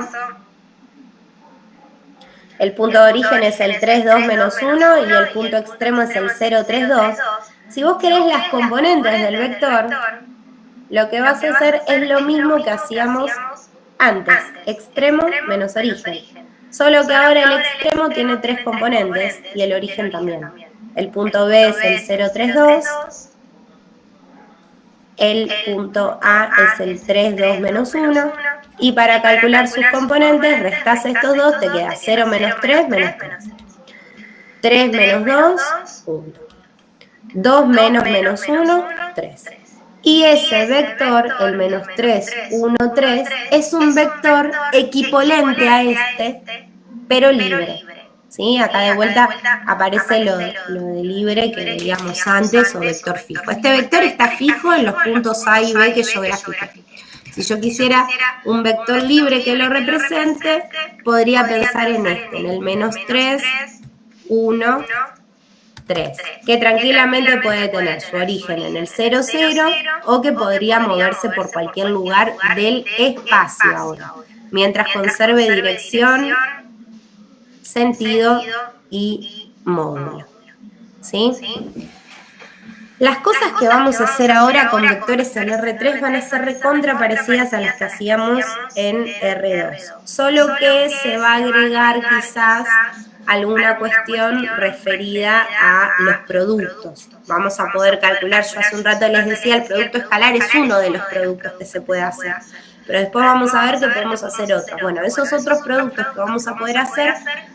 el punto de origen es el 3, 2, menos 1, y el punto extremo es el 0, 3, 2, si vos querés las componentes del vector, lo que vas a hacer es lo mismo que hacíamos antes, extremo menos origen. Solo que ahora el extremo tiene 3 componentes y el origen también. El punto B es el 0, 3, 2. El punto A es el 3, 2, menos 1. Y para calcular sus componentes, restás estos dos, te queda 0 menos 3, menos 3. 3 menos 2, 1. 2 menos menos 1, 3. Y ese vector, el menos 3, 1, 3, es un vector equivalente a este, pero libre. ¿Sí? Acá de vuelta aparece lo de libre que veíamos antes, o vector fijo. Este vector está fijo en los puntos A y B que yo grafiqué. Si yo quisiera un vector libre que lo represente, podría pensar en este, en el menos 3, 1, 3, que tranquilamente puede tener su origen en el 0, 0, o que podría moverse por cualquier lugar del espacio ahora, mientras conserve dirección, sentido y módulo. ¿Sí? Las cosas que vamos a hacer ahora con vectores en R3 van a ser recontra parecidas a las que hacíamos en R2, solo que se va a agregar quizás alguna cuestión referida a los productos. Vamos a poder calcular, yo hace un rato les decía, el producto escalar es uno de los productos que se puede hacer. pero después vamos a ver que podemos hacer otros. Bueno, esos otros productos que vamos a poder hacer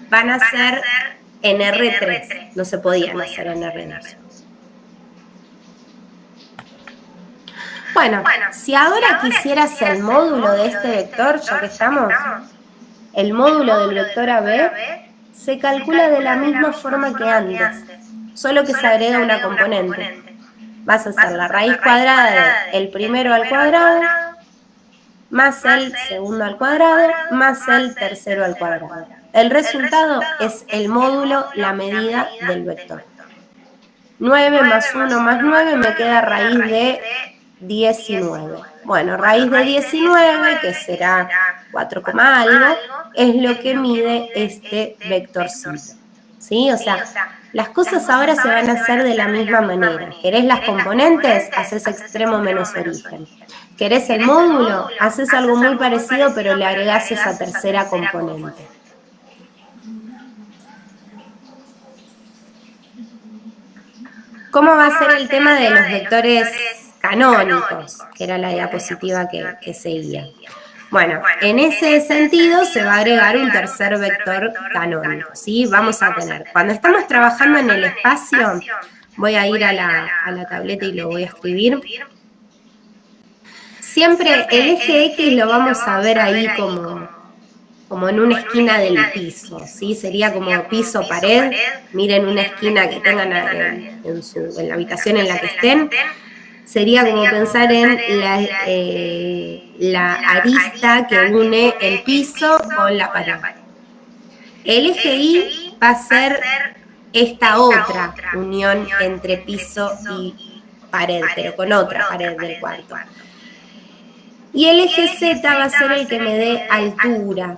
van a ser en R3, no se podían hacer en R2. Bueno, si ahora quisieras el módulo de este vector, ya que estamos, el módulo del vector AB se calcula de la misma forma que antes, solo que se agrega una componente. Vas a hacer la raíz cuadrada del primero al cuadrado, más el segundo al cuadrado, más el tercero al cuadrado. El resultado es el módulo, la medida del vector. 9 más 1 más 9 me queda raíz de 19. Bueno, raíz de 19, que será 4, algo, es lo que mide este vectorcito. ¿Sí? O sea, las cosas ahora se van a hacer de la misma manera. ¿Querés las componentes? Haces extremo menos origen. ¿Querés el módulo? Haces algo muy parecido, pero le agregás esa tercera componente. ¿Cómo va a ser el tema de los vectores canónicos? Que era la diapositiva que seguía. Bueno, en ese sentido se va a agregar un tercer vector canónico, ¿sí? Vamos a tener, cuando estamos trabajando en el espacio, voy a ir a la tableta y lo voy a escribir. Siempre el eje X lo vamos a ver ahí como en una esquina del piso, ¿sí? Sería como piso-pared. Miren una esquina que tengan en la habitación en la que estén. Sería como pensar en la arista que une el piso con la pared. El eje Y va a ser esta otra unión entre piso y pared, pero con otra pared del cuarto. Y el eje Z va a ser el que me dé altura,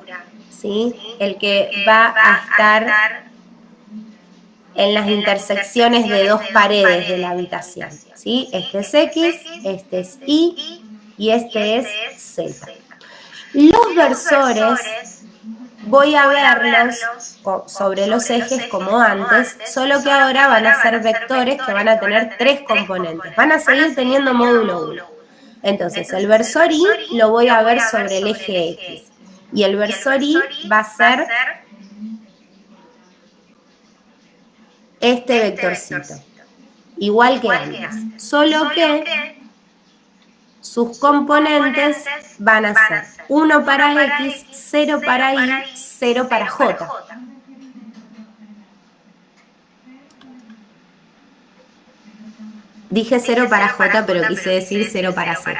¿sí? El que va a estar en las intersecciones de dos paredes de la habitación, ¿sí? Este es X, este es Y y este es Z. Los versores voy a verlos sobre los ejes como antes, solo que ahora van a ser vectores que van a tener 3 componentes. Van a seguir teniendo módulo 1. Entonces, el versor Y lo voy a ver sobre el eje X. Y el versor Y va a ser este vectorcito, igual que antes, solo que sus componentes van a ser 1 para X, 0 para Y, 0 para J. Dije 0 para J, pero quise decir 0 para Z.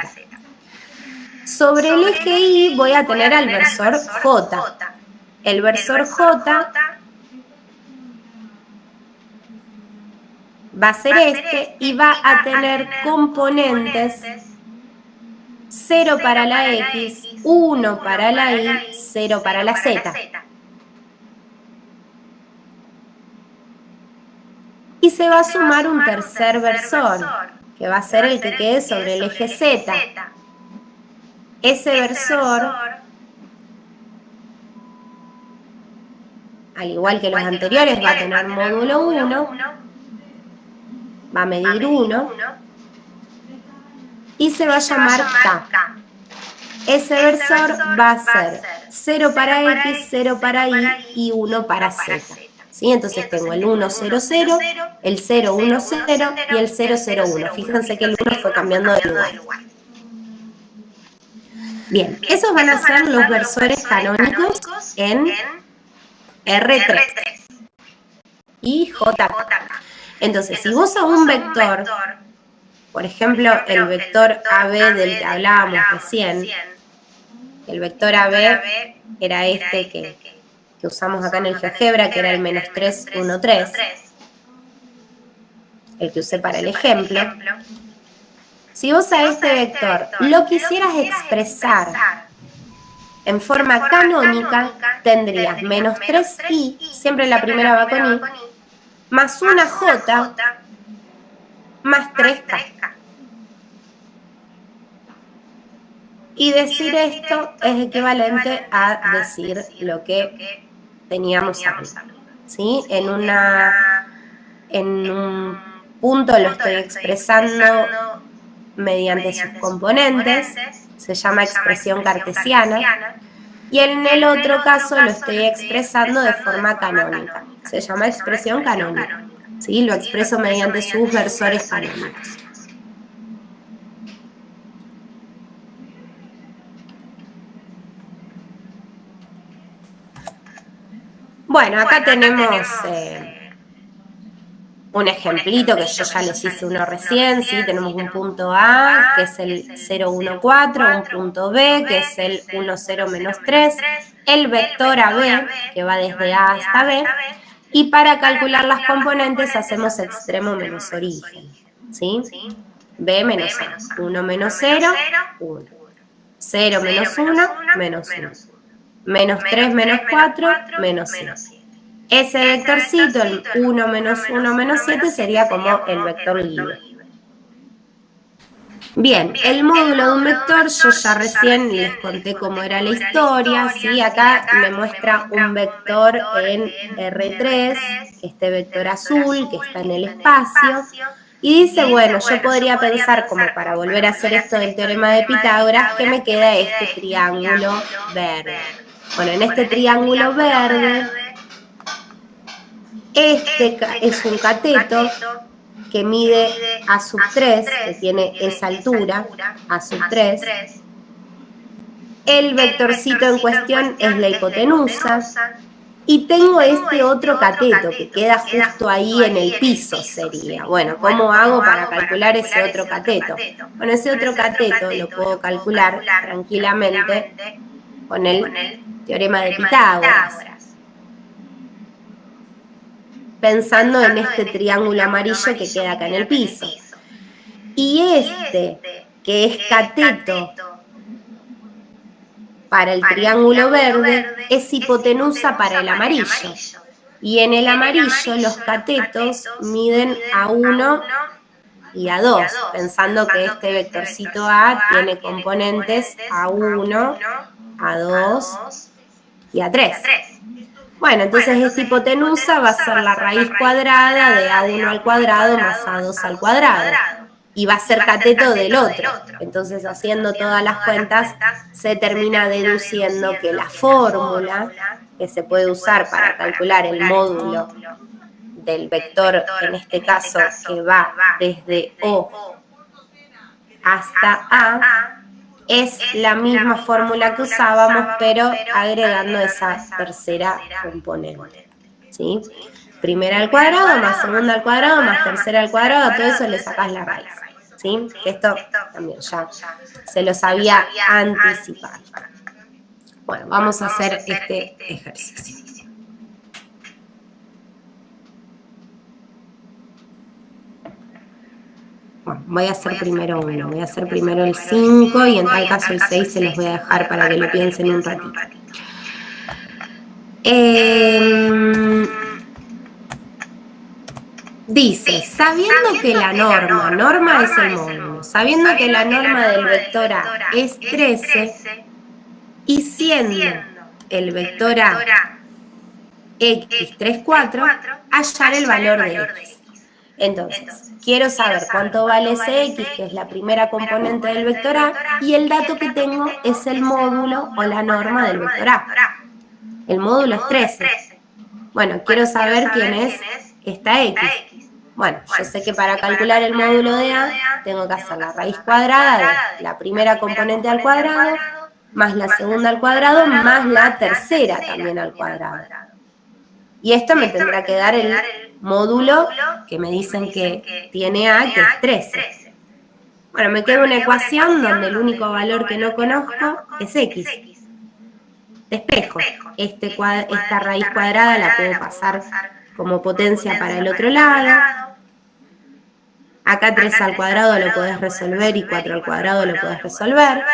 Sobre el eje Y voy a tener al versor J. El versor J va a ser este y va a tener componentes 0 para la X, 1 para la Y, 0 para la Z. Y se va a sumar un tercer versor, que va a ser el que quede sobre el eje Z. Ese versor, al igual que los anteriores, va a tener módulo 1, va a medir 1, y se va a llamar K. Ese versor va a ser 0 para X, 0 para Y y 1 para Z. ¿Sí? Entonces tengo el 1, 0, 0, el 0, 1, 0 y el 0, 0, 1. Fíjense que el 1 fue cambiando de lugar. Bien, esos van a ser los versores canónicos en R3 y JK. Entonces, si vos a un vector, por ejemplo, el vector AB del que hablábamos recién, el vector AB era este que usamos acá en el GeoGebra, que era el -3, 1, 3, el que usé para el ejemplo. Si vos a este vector lo quisieras expresar en forma canónica, tendrías -3i, siempre la primera va con i, más una j, más 3k. Y decir esto es equivalente a decir lo que teníamos arriba, ¿sí? En un punto lo estoy expresando mediante sus componentes, se llama expresión cartesiana, y en el otro caso lo estoy expresando de forma canónica, se llama expresión canónica, ¿sí? Lo expreso mediante sus versores canónicos. Bueno, acá tenemos un ejemplito que yo ya les hice uno recién, ¿sí? Tenemos un punto A, que es el 0, 1, 4, un punto B, que es el 1, 0, menos 3, el vector AB, que va desde A hasta B, y para calcular las componentes hacemos extremo menos origen, ¿sí? B menos A, 1 menos 0, 1, 0 menos 1, menos 1. Menos 3 menos 4, menos 1. Ese vectorcito, el 1 menos 1 menos 7, sería como el vector libre. Bien, el módulo de un vector, yo ya recién les conté cómo era la historia, ¿sí? Acá me muestra un vector en R3, este vector azul que está en el espacio, y dice, bueno, yo podría pensar, como para volver a hacer esto del teorema de Pitágoras, que me queda este triángulo verde. Bueno, en este triángulo verde, este es un cateto que mide A sub 3, que tiene esa altura, A sub 3. El vectorcito en cuestión es la hipotenusa. Y tengo este otro cateto que queda justo ahí en el piso, sería. Bueno, ¿cómo hago para calcular ese otro cateto? Bueno, ese otro cateto lo puedo calcular tranquilamente con el teorema de Pitágoras, pensando en este triángulo amarillo que queda acá en el piso. Y este, que es cateto para el triángulo verde, es hipotenusa para el amarillo. Y en el amarillo los catetos miden A1 y A2, pensando que este vectorcito A tiene componentes A1, A2 y A3. Bueno, entonces esta hipotenusa va a ser la raíz cuadrada de A1 al cuadrado más A2 al cuadrado. Y va a ser cateto del otro. Entonces, haciendo todas las cuentas, se termina deduciendo que la fórmula que se puede usar para calcular el módulo del vector, en este caso, que va desde O hasta A, es la misma fórmula que usábamos, pero agregando esa tercera componente, ¿sí? Primera al cuadrado, más segunda al cuadrado, más tercera al cuadrado, todo eso le sacás la raíz, ¿sí? Esto también ya se los había anticipado. Bueno, vamos a hacer este ejercicio. Bueno, voy a hacer primero uno, voy a hacer primero el 5 y en tal caso el 6 se los voy a dejar para que lo piensen un ratito. Dice, sabiendo que la norma es el módulo, sabiendo que la norma del vector A es 13 y siendo el vector A x 3, 4, hallar el valor de x. Entonces, quiero saber cuánto vale ese x, que es la primera componente del vector A, y el dato que tengo es el módulo o la norma del vector A. El módulo es 13. Bueno, quiero saber quién es esta x. Bueno, yo sé que para calcular el módulo de A tengo que hacer la raíz cuadrada de la primera componente al cuadrado, más la segunda al cuadrado, más la tercera también al cuadrado. Y esto me tendrá que dar el módulo que me dicen que tiene A, que es 13. Bueno, me queda una ecuación donde el único valor que no conozco es x. Despejo. Esta raíz cuadrada la puedo pasar como potencia para el otro lado. Acá 3 al cuadrado lo podés resolver y 4 al cuadrado lo podés resolver.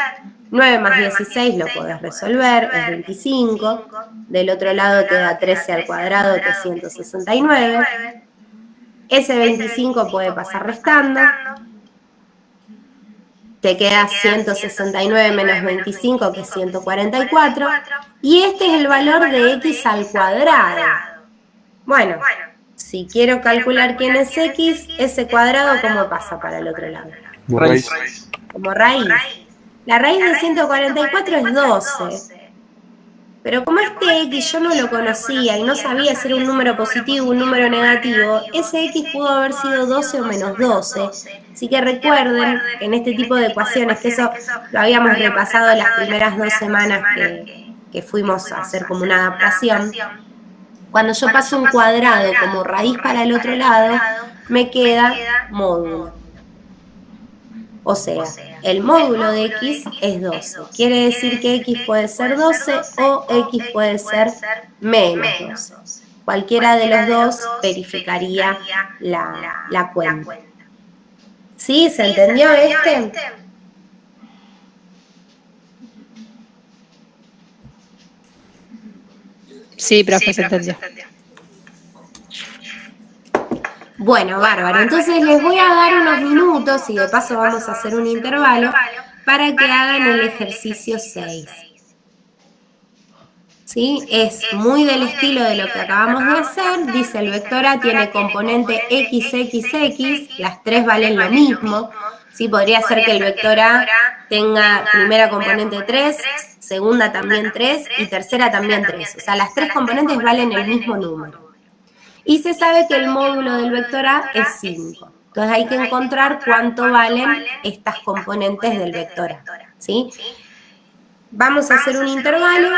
9 más 16 lo podés resolver, es 25. Del otro lado queda 13 al cuadrado, que es 169. Ese 25 puede pasar restando. Te queda 169 menos 25, que es 144. Y este es el valor de x al cuadrado. Bueno, si quiero calcular quién es x, ese cuadrado, ¿cómo pasa para el otro lado? Raíz. Como raíz. La raíz de 144 es 12. Pero como este X yo no lo conocía y no sabía si era un número positivo o un número negativo, ese X pudo haber sido 12 o menos 12. Así que recuerden que en este tipo de ecuaciones, que eso lo habíamos repasado las primeras 2 semanas que fuimos a hacer como una adaptación, cuando yo paso un cuadrado como raíz para el otro lado, me queda módulo. O sea, el módulo de X es 12. Quiere decir que X puede ser 12 o X puede ser menos 12. Cualquiera de los dos verificaría la cuenta. ¿Sí? ¿Se entendió este? Sí, profe, se entendió. Bueno, bárbaro. Entonces les voy a dar unos minutos y de paso vamos a hacer un intervalo para que hagan el ejercicio 6. ¿Sí? Es muy del estilo de lo que acabamos de hacer. Dice el vector A tiene componente XXX, las tres valen lo mismo. ¿Sí? Podría ser que el vector A tenga primera componente 3, segunda también 3 y tercera también 3. O sea, las tres componentes valen el mismo número. Y se sabe que el módulo del vector A es 5. Entonces hay que encontrar cuánto valen estas componentes del vector A. ¿Sí? Vamos a hacer un intervalo.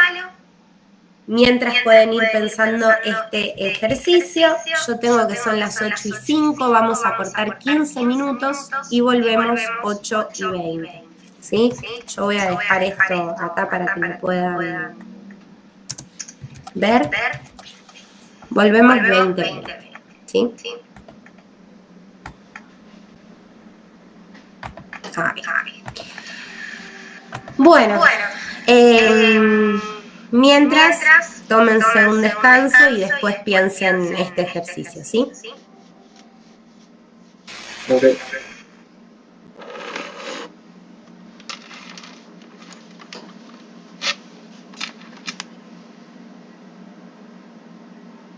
Mientras pueden ir pensando este ejercicio. Yo tengo que son las 8:05. Vamos a cortar 15 minutos y volvemos 8:20. ¿Sí? Yo voy a dejar esto acá para que lo puedan ver. Volvemos 20. ¿Sí? Bueno, mientras tómense un descanso y después piensen este ejercicio, ¿sí? Ok.